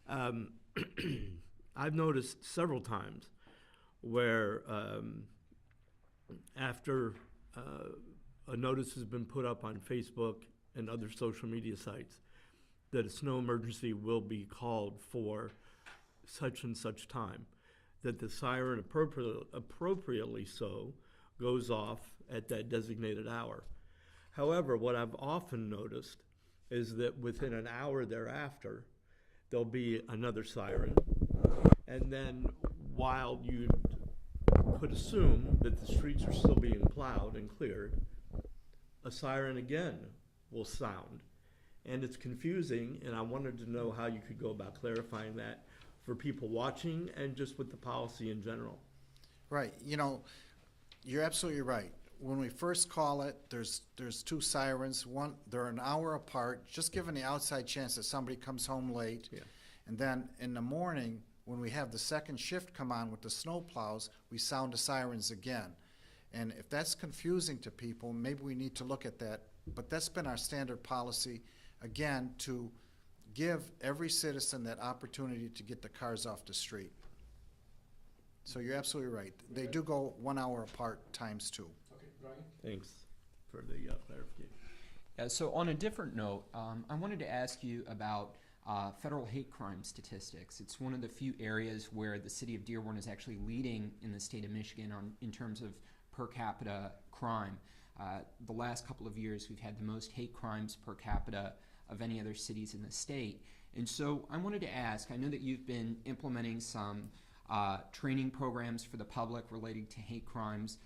I've noticed several times where after a notice has been put up on Facebook and other social media sites that a snow emergency will be called for such and such time, that the siren appropriately so goes off at that designated hour. However, what I've often noticed is that within an hour thereafter, there'll be another siren. And then while you could assume that the streets are still being plowed and cleared, a siren again will sound. And it's confusing, and I wanted to know how you could go about clarifying that for people watching and just with the policy in general. Right, you're absolutely right. When we first call it, there's 2 sirens. One, they're an hour apart, just given the outside chance that somebody comes home late. Yeah. And then in the morning, when we have the second shift come on with the snow plows, we sound the sirens again. And if that's confusing to people, maybe we need to look at that. But that's been our standard policy, again, to give every citizen that opportunity to get the cars off the street. So you're absolutely right. They do go 1 hour apart times 2. Okay, Brian? Thanks for the clarification. So on a different note, I wanted to ask you about federal hate crime statistics. It's one of the few areas where the city of Dearborn is actually leading in the state of Michigan in terms of per capita crime. The last couple of years, we've had the most hate crimes per capita of any other cities in the state. And so I wanted to ask, I know that you've been implementing some training programs for the public relating to hate crimes.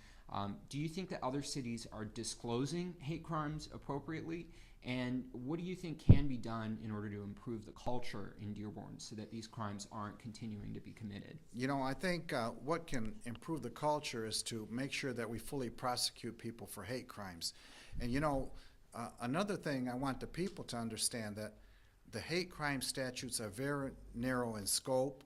Do you think that other cities are disclosing hate crimes appropriately? And what do you think can be done in order to improve the culture in Dearborn so that these crimes aren't continuing to be committed? I think what can improve the culture is to make sure that we fully prosecute people for hate crimes. And another thing I want the people to understand, that the hate crime statutes are very narrow in scope,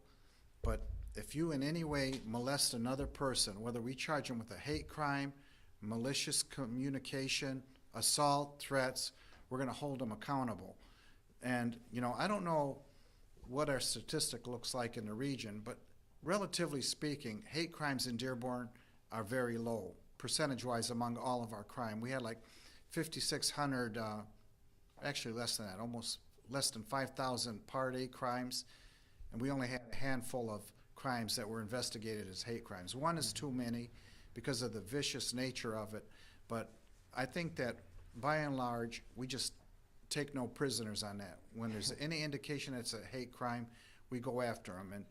but if you in any way molest another person, whether we charge them with a hate crime, malicious communication, assault, threats, we're going to hold them accountable. And, I don't know what our statistic looks like in the region, but relatively speaking, hate crimes in Dearborn are very low, percentage-wise among all of our crime. We had like 5,600, actually less than that, almost less than 5,000 Part A crimes, and we only had a handful of crimes that were investigated as hate crimes. One is too many because of the vicious nature of it, but I think that by and large, we just take no prisoners on that. When there's any indication it's a hate crime, we go after them. And,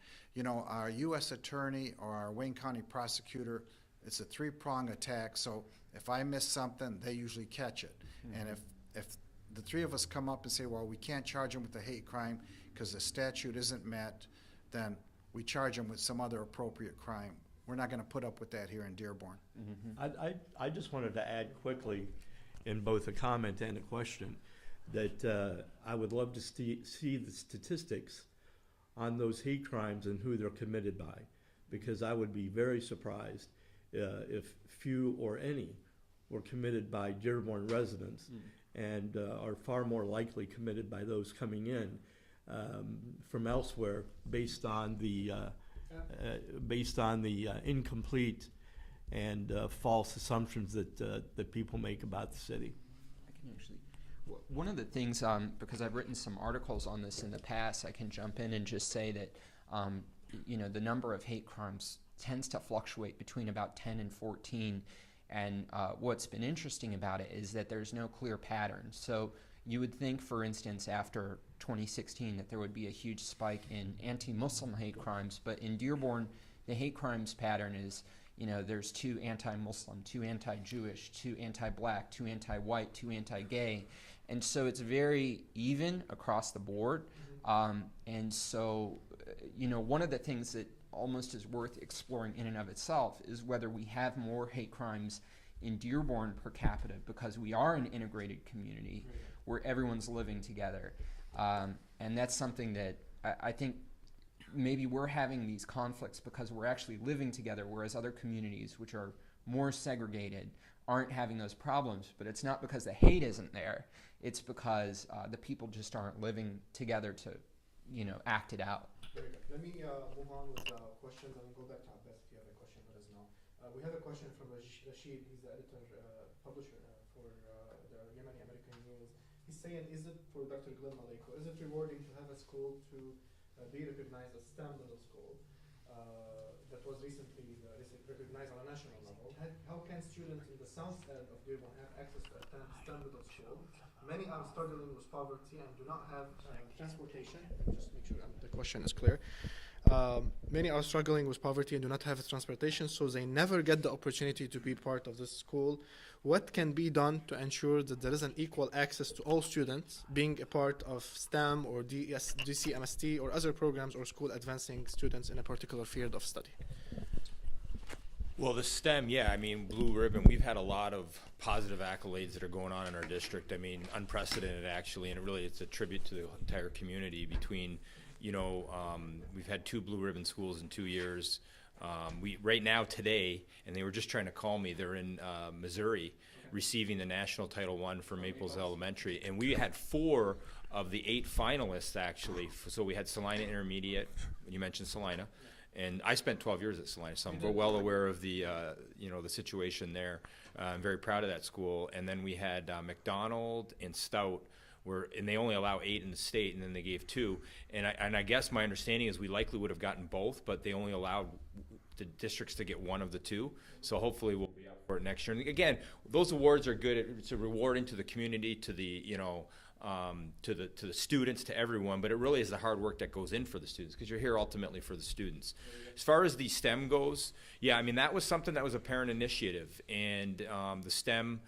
our U.S. attorney or our Wayne County prosecutor, it's a 3-prong attack, so if I miss something, they usually catch it. Mm-hmm. And if the 3 of us come up and say, well, we can't charge them with a hate crime because the statute isn't met, then we charge them with some other appropriate crime. We're not going to put up with that here in Dearborn. Mm-hmm. I just wanted to add quickly, in both a comment and a question, that I would love to see the statistics on those hate crimes and who they're committed by, because I would be very surprised if few or any were committed by Dearborn residents and are far more likely committed by those coming in from elsewhere based on the incomplete and false assumptions that people make about the city. I can actually, one of the things, because I've written some articles on this in the past, I can jump in and just say that the number of hate crimes tends to fluctuate between about 10 and 14. And what's been interesting about it is that there's no clear pattern. So you would think, for instance, after 2016 that there would be a huge spike in anti-Muslim hate crimes, but in Dearborn, the hate crimes pattern is, there's 2 anti-Muslim, 2 anti-Jewish, 2 anti-black, 2 anti-white, 2 anti-gay. And so it's very even across the board. And so, one of the things that almost is worth exploring in and of itself is whether we have more hate crimes in Dearborn per capita because we are an integrated community where everyone's living together. And that's something that I think maybe we're having these conflicts because we're actually living together, whereas other communities, which are more segregated, aren't having those problems. But it's not because the hate isn't there. It's because the people just aren't living together to, act it out. Very good. Let me move on with questions and go back to Abbas. If you have a question, let us know. We have a question from Rasheed. He's the editor, publisher for the Yemeni American News. He's saying, is it for Dr. Glenn Maleyko, is it rewarding to have a school to be recognized as STEM middle school that was recently recognized on a national level? How can students in the south end of Dearborn have access to attend STEM middle school? Many are struggling with poverty and do not have transportation. Just make sure the question is clear. Many are struggling with poverty and do not have transportation, so they never get the opportunity to be part of this school. What can be done to ensure that there is an equal access to all students being a part of STEM or DCMST or other programs or school advancing students in a particular field of study? Well, the STEM, Blue Ribbon, we've had a lot of positive accolades that are going on in our district. Unprecedented actually, and it's a tribute to the entire community between, we've had 2 Blue Ribbon schools in 2 years. Right now today, and they were just trying to call me, they're in Missouri receiving the national Title I for Maples Elementary. And we had 4 of the 8 finalists actually. So we had Salina Intermediate, you mentioned Salina. And I spent 12 years at Salina, so I'm well aware of the, the situation there. I'm very proud of that school. And then we had McDonald and Stout, and they only allow 8 in the state, and then they gave 2. And I guess my understanding is we likely would have gotten both, but they only allowed the districts to get 1 of the 2. So hopefully we'll be up for it next year. And again, those awards are good. It's a rewarding to the community, to the, to the students, to everyone, but it really is the hard work that goes in for the students because you're here ultimately for the students. As far as the STEM goes, that was something that was a parent initiative, and the STEM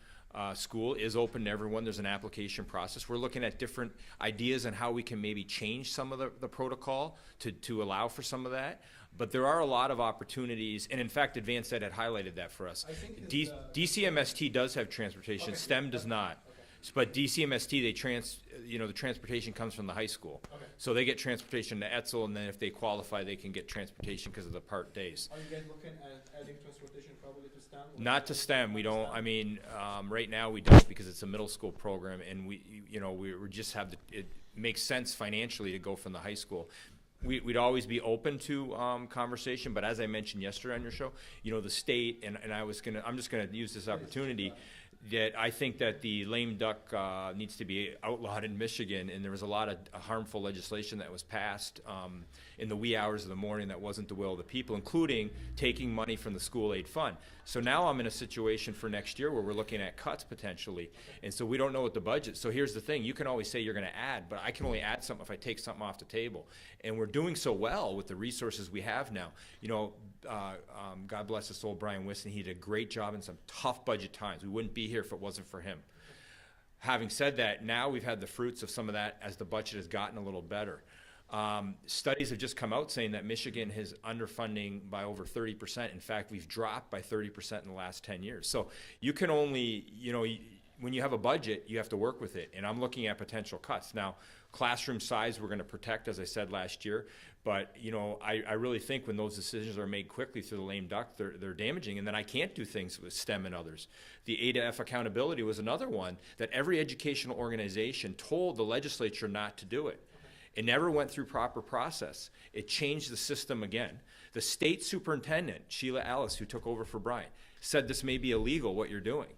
school is open to everyone. There's an application process. We're looking at different ideas on how we can maybe change some of the protocol to allow for some of that. But there are a lot of opportunities, and in fact, Advanced Ed had highlighted that for us. DCMST does have transportation. Okay. STEM does not. Okay. But DCMST, the transportation comes from the high school. Okay. So they get transportation to Etzel, and then if they qualify, they can get transportation because of the part days. Are you guys looking at adding transportation probably to STEM? Not to STEM. We don't. Right now we don't because it's a middle school program, and we just have it makes sense financially to go from the high school. We'd always be open to conversation, but as I mentioned yesterday on your show, the state and I'm just gonna use this opportunity. That I think that the lame duck needs to be outlawed in Michigan, and there was a lot of harmful legislation that was passed in the wee hours of the morning that wasn't the will of the people, including taking money from the school aid fund. So now I'm in a situation for next year where we're looking at cuts potentially, and so we don't know what the budget. So here's the thing: you can always say you're going to add, but I can only add something if I take something off the table. And we're doing so well with the resources we have now. God bless his soul, Brian Wiston. He did a great job in some tough budget times. We wouldn't be here if it wasn't for him. Having said that, now we've had the fruits of some of that as the budget has gotten a little better. Studies have just come out saying that Michigan is underfunding by over 30%. In fact, we've dropped by 30% in the last 10 years. So you can only, when you have a budget, you have to work with it. And I'm looking at potential cuts. Now, classroom size we're going to protect, as I said last year. But, I really think when those decisions are made quickly through the lame duck, they're damaging. And then I can't do things with STEM and others. The A to F accountability was another one that every educational organization told the legislature not to do it. It never went through proper process. It changed the system again. The state superintendent, Sheila Ellis, who took over for Brian, said this may be illegal, what you're doing,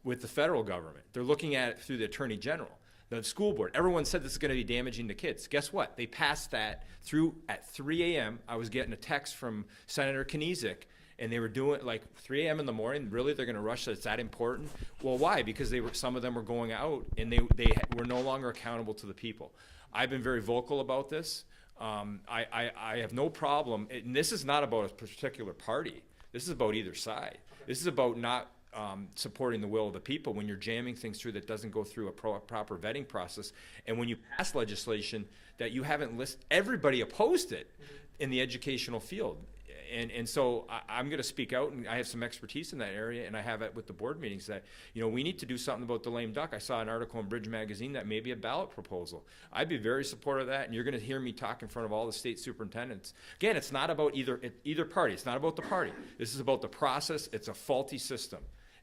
with the federal government. They're looking at it through the attorney general. The school board, everyone said this is going to be damaging to kids. Guess what? They passed that through at 3 a.m. I was getting a text from Senator Kniezek, and they were doing like 3 a.m. in the morning. Really, they're going to rush that? It's that important? Well, why? Because some of them were going out, and they were no longer accountable to the people. I've been very vocal about this. I have no problem, and this is not about a particular party. This is about either side. This is about not supporting the will of the people when you're jamming things through that doesn't go through a proper vetting process. And when you pass legislation that you haven't listed, everybody opposed it. in the educational field. And so I'm going to speak out, and I have some expertise in that area, and I have it with the board meetings that, we need to do something about the lame duck. I saw an article in Bridge Magazine that may be a ballot proposal. I'd be very supportive of that, and you're going to hear me talk in front of all the state superintendents. Again, it's not about either party. It's not about the party. This is about the process. It's a faulty system,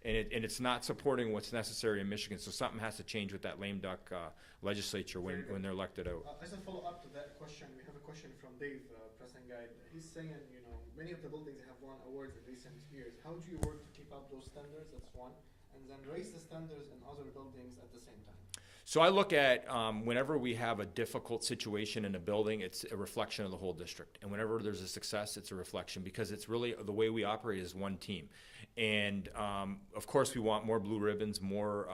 and it's not supporting what's necessary in Michigan. So something has to change with that lame duck legislature when they're elected out. As a follow-up to that question, we have a question from Dave, President Guide. He's saying, many of the buildings have won awards in recent years. How do you work to keep up those standards? That's one. And then raise the standards in other buildings at the same time. So I look at whenever we have a difficult situation in a building, it's a reflection of the whole district. And whenever there's a success, it's a reflection, because it's really the way we operate as one team. And of course, we want more blue ribbons, more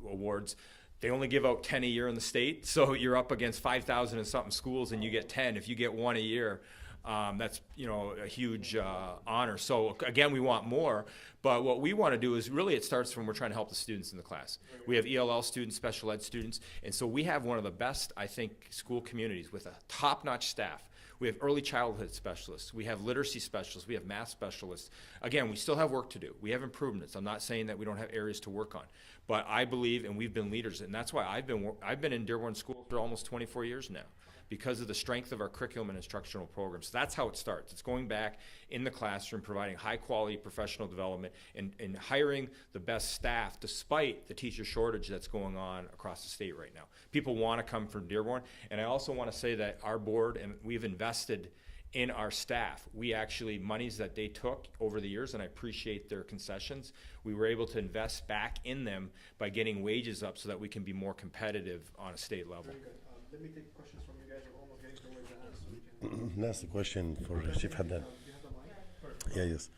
awards. They only give out 10 a year in the state, so you're up against 5,000 and something schools, and you get 10. If you get one a year, that's a huge honor. So again, we want more, but what we want to do is really, it starts from, we're trying to help the students in the class. We have ELL students, special ed students, and so we have one of the best, I think, school communities with a top-notch staff. We have early childhood specialists. We have literacy specialists. We have math specialists. Again, we still have work to do. We have improvements. I'm not saying that we don't have areas to work on, but I believe, and we've been leaders, and that's why I've been in Dearborn School for almost 24 years now, because of the strength of our curriculum and instructional programs. That's how it starts. It's going back in the classroom, providing high-quality professional development, and hiring the best staff despite the teacher shortage that's going on across the state right now. People want to come from Dearborn, and I also want to say that our board, and we've invested in our staff. We actually, monies that they took over the years, and I appreciate their concessions, we were able to invest back in them by getting wages up so that we can be more competitive on a state level. Very good. Let me take questions from you guys. We're almost getting towards the end, so we can... That's the question for Chief Haddad. Do you have the mic? Perfect. Yeah, yes.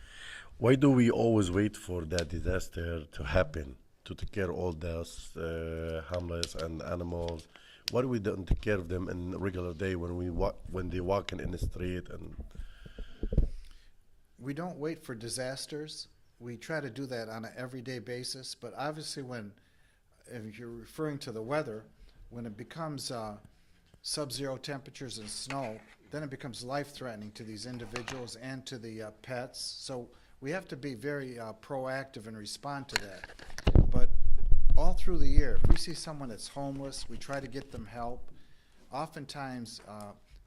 Why do we always wait for that disaster to happen to take care of all those harmless and animals? Why do we don't take care of them in a regular day when they walking in the street? And We don't wait for disasters. We try to do that on an everyday basis, but obviously if you're referring to the weather, when it becomes sub-zero temperatures and snow, then it becomes life-threatening to these individuals and to the pets. So we have to be very proactive and respond to that. But all through the year, if we see someone that's homeless, we try to get them help. Oftentimes,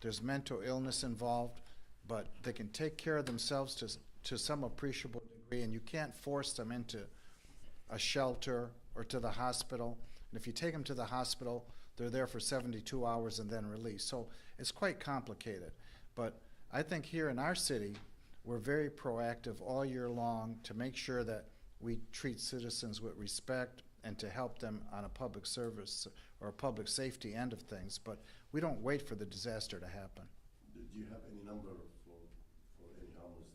there's mental illness involved, but they can take care of themselves to some appreciable degree, and you can't force them into a shelter or to the hospital. And if you take them to the hospital, they're there for 72 hours and then released. So it's quite complicated. But I think here in our city, we're very proactive all year long to make sure that we treat citizens with respect and to help them on a public service or public safety end of things. But we don't wait for the disaster to happen. do you have any number for any harmless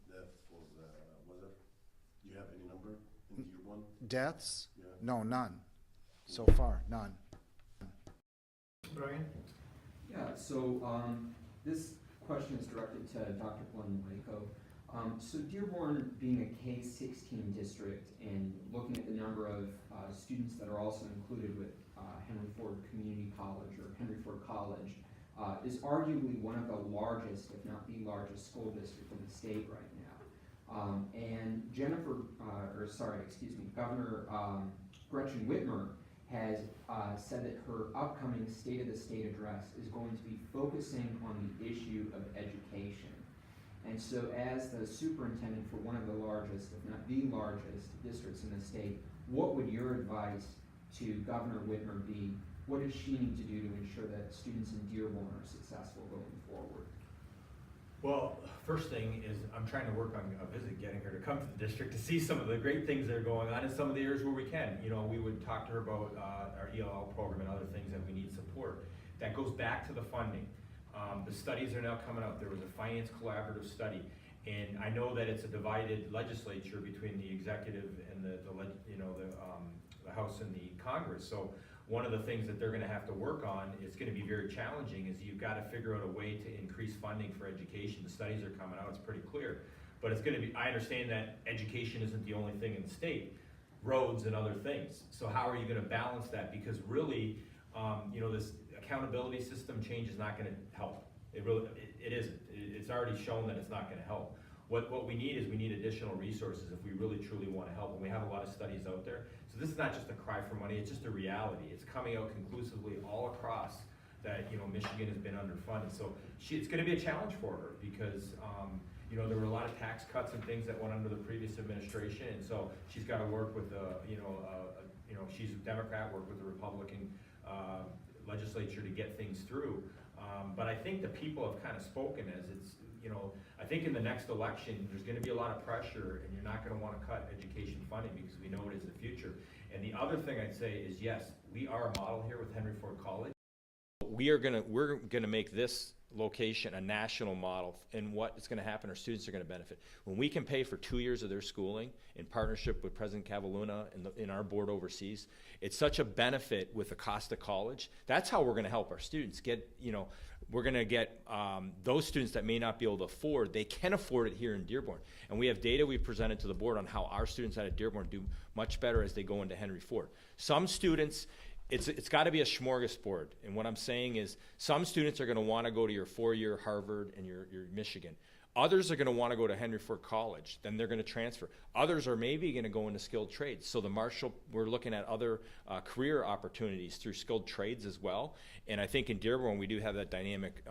death for the weather? Do you have any number in year one? Deaths? Yeah. No, none. So far, none. Brian? Yeah, so this question is directed to Dr. Glenn Maleyko. So Dearborn being a K-16 district and looking at the number of students that are also included with Henry Ford Community College or Henry Ford College is arguably one of the largest, if not the largest, school district in the state right now. And Governor Gretchen Whitmer has said that her upcoming State of the State address is going to be focusing on the issue of education. And so as the superintendent for one of the largest, if not the largest, districts in the state, what would your advice to Governor Whitmer be? What does she need to do to ensure that students in Dearborn are successful going forward? Well, first thing is I'm trying to work on a visit, getting her to come to the district to see some of the great things that are going on in some of the areas where we can. We would talk to her about our ELL program and other things that we need support. That goes back to the funding. The studies are now coming out. There was a finance collaborative study, and I know that it's a divided legislature between the executive and the House and the Congress. So one of the things that they're going to have to work on is going to be very challenging is you've got to figure out a way to increase funding for education. The studies are coming out, it's pretty clear. But it's going to be, I understand that education isn't the only thing in the state, roads and other things. So how are you going to balance that? Because really, this accountability system change is not going to help. it isn't. It's already shown that it's not gonna help. What we need is we need additional resources if we really truly wanna help, and we have a lot of studies out there. So this is not just a cry for money, it's just a reality. It's coming out conclusively all across that, Michigan has been underfunded. So it's gonna be a challenge for her because, there were a lot of tax cuts and things that went under the previous administration, and so she's gotta work with she's a Democrat, work with the Republican legislature to get things through. But I think the people have kind of spoken as it's, I think in the next election, there's gonna be a lot of pressure and you're not gonna wanna cut education funding because we know it is the future. And the other thing I'd say is, yes, we are a model here with Henry Ford College. We're gonna make this location a national model, and what is gonna happen, our students are gonna benefit. When we can pay for 2 years of their schooling in partnership with President Cavalluna and in our board overseas, it's such a benefit with the cost of college. That's how we're gonna help our students get, we're gonna get those students that may not be able to afford, they can afford it here in Dearborn. And we have data we presented to the board on how our students out of Dearborn do much better as they go into Henry Ford. Some students, it's got to be a smorgasbord. And what I'm saying is some students are going to want to go to your 4-year Harvard and your Michigan. Others are going to want to go to Henry Ford College. Then they're going to transfer. Others are maybe going to go into skilled trades. So we're looking at other career opportunities through skilled trades as well. And I think in Dearborn, we do have that dynamic,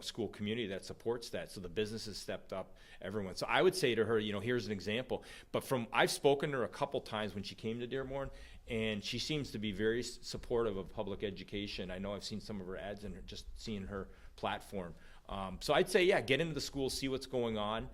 school community that supports that. So the businesses stepped up, everyone. So I would say to her, here's an example. But I've spoken to her a couple times when she came to Dearborn, and she seems to be very supportive of public education. I know I've seen some of her ads and just seeing her platform. So I'd say, get into the school, see what's going on.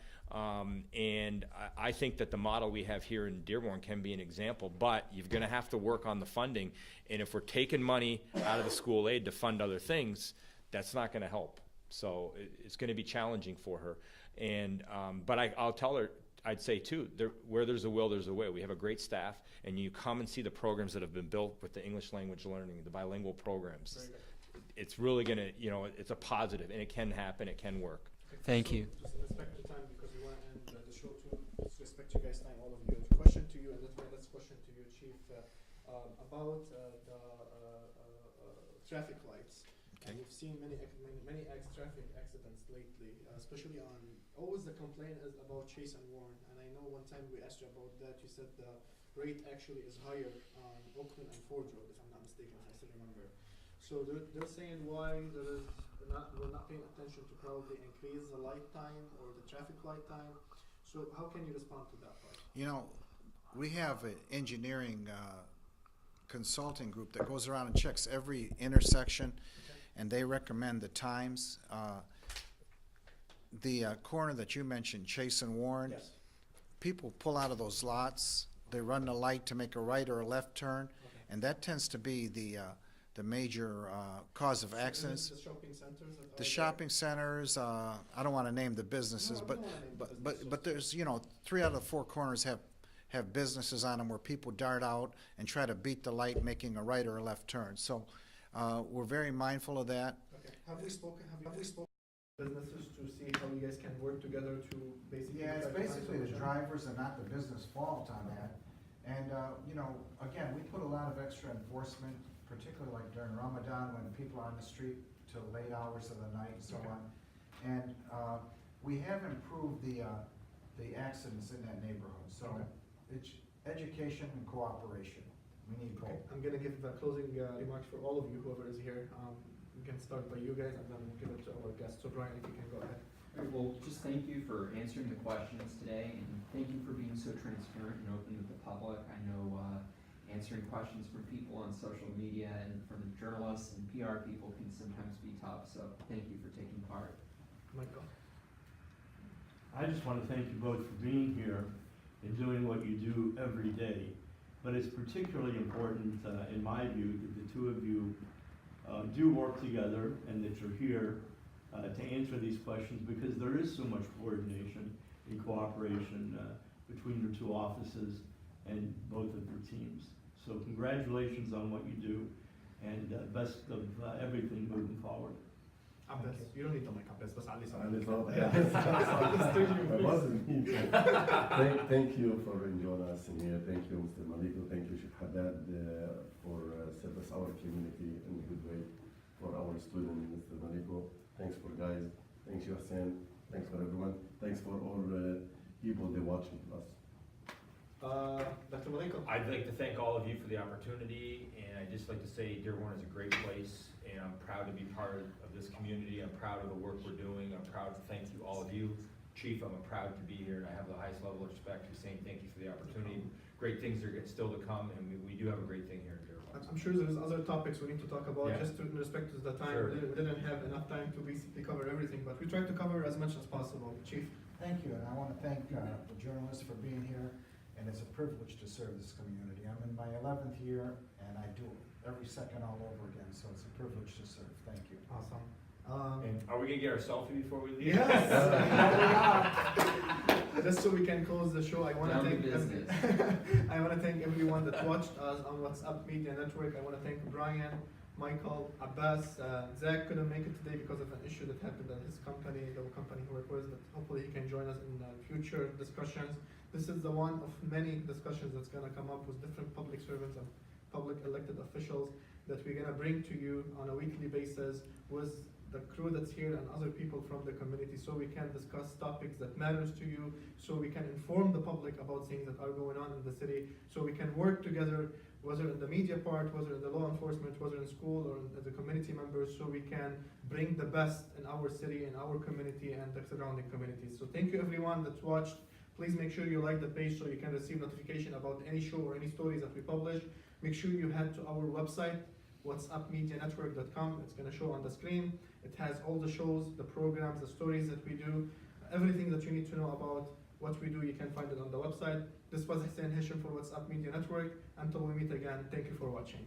And I think that the model we have here in Dearborn can be an example, but you're gonna have to work on the funding. And if we're taking money out of the school aid to fund other things, that's not gonna help. So it's gonna be challenging for her. And, but I'll tell her, I'd say too, where there's a will, there's a way. We have a great staff, and you come and see the programs that have been built with the English language learning, the bilingual programs. It's really gonna, it's a positive, and it can happen, it can work. Thank you. Just in respect to time, because we want to end the show too. Just respect you guys' time, all of you. Question to you, and that's my last question to you, Chief, about the traffic lights. Okay. We've seen many traffic accidents lately, especially always the complaint is about chase and warn. And I know one time we asked you about that, you said the rate actually is higher on Oakland and Ford Road, if I'm not mistaken, if I still remember. So they're saying why we're not paying attention to probably increase the light time or the traffic light time. So how can you respond to that part? We have an engineering consulting group that goes around and checks every intersection, and they recommend the times. The corner that you mentioned, Chase and Warren, Yes. people pull out of those lots, they run the light to make a right or a left turn, and that tends to be the major cause of accidents. The shopping centers? The shopping centers, I don't want to name the businesses, No, but we don't wanna name the but businesses. there's 3 out of 4 corners have businesses on them where people dart out and try to beat the light, making a right or a left turn. So we're very mindful of that. Okay. Have we spoken businesses to see how you guys can work together to basically? Yeah, it's try to find basically the solution? drivers and not the business fault on that. And, again, we put a lot of extra enforcement, particularly like during Ramadan when people are on the street till late hours of the night and so Okay. on. And we have improved the accidents in that neighborhood. So Okay. it's education and cooperation. We need Okay, both. I'm gonna give the closing remarks for all of you, whoever is here. We can start by you guys, and then we'll give it to our guests. So Brian, if you can go ahead. All right, well, just thank you for answering the questions today, and thank you for being so transparent and open with the public. I know answering questions from people on social media and from journalists and PR people can sometimes be tough, so thank you for taking part. Michael. I just want to thank you both for being here and doing what you do every day. But it's particularly important, in my view, that the two of you do work together and that you're here to answer these questions, because there is so much coordination and cooperation between your 2 offices and both of your teams. So congratulations on what you do, and best of everything moving forward. Abbas, you don't need the mic, Abbas, بس علي صوتك. علي صوتك. Yeah. I wasn't need to. Thank you for joining us in here. Thank you, Mr. Maleyko. Thank you, Sheikh Haddad, for service our community in a good way. For our student, Mr. Maleyko, Thanks for guys. Thanks you, Hassan. Thanks for everyone. Thanks for all the people that watching us. Dr. Maleyko. I'd like to thank all of you for the opportunity, and I'd just like to say Dearborn is a great place, and I'm proud to be part of this community. I'm proud of the work we're doing. I'm proud to thank you, all of you. Chief, I'm proud to be here, and I have the highest level of respect for saying thank you for the opportunity. Great things are still to come, and we do have a great thing here in Dearborn. I'm sure there's other topics we need to talk about, Yeah. just in respect to the time. Sure. We didn't have enough time to basically cover everything, but we tried to cover as much as possible. Chief? Thank you, and I want to thank the journalists for being here, and it's a privilege to serve this community. I'm in my 11th year, and I do every second all over again, so it's a privilege to serve. Thank you. Awesome. And are we gonna get our selfie before we leave? Yes! Just so we can close the show, I want to Down to thank business. I want to thank everyone that watched us on WhatsApp Media Network. I want to thank Brian, Michael, Abbas. Zach couldn't make it today because of an issue that happened at his company, the company he worked with, but hopefully he can join us in future discussions. This is the one of many discussions that's going to come up with different public servants and public elected officials that we're going to bring to you on a weekly basis with the crew that's here and other people from the community, so we can discuss topics that matters to you, so we can inform the public about things that are going on in the city, so we can work together, whether in the media part, whether in the law enforcement, whether in school or as a community members, so we can bring the best in our city and our community and the surrounding communities. So thank you everyone that's watched. Please make sure you like the page so you can receive notification about any show or any stories that we publish. Make sure you head to our website, whatsappmedianetwork.com. It's going to show on the screen. It has all the shows, the programs, the stories that we do, everything that you need to know about what we do, you can find it on the website. This was Hassan Hisham for WhatsApp Media Network. Until we meet again, thank you for watching.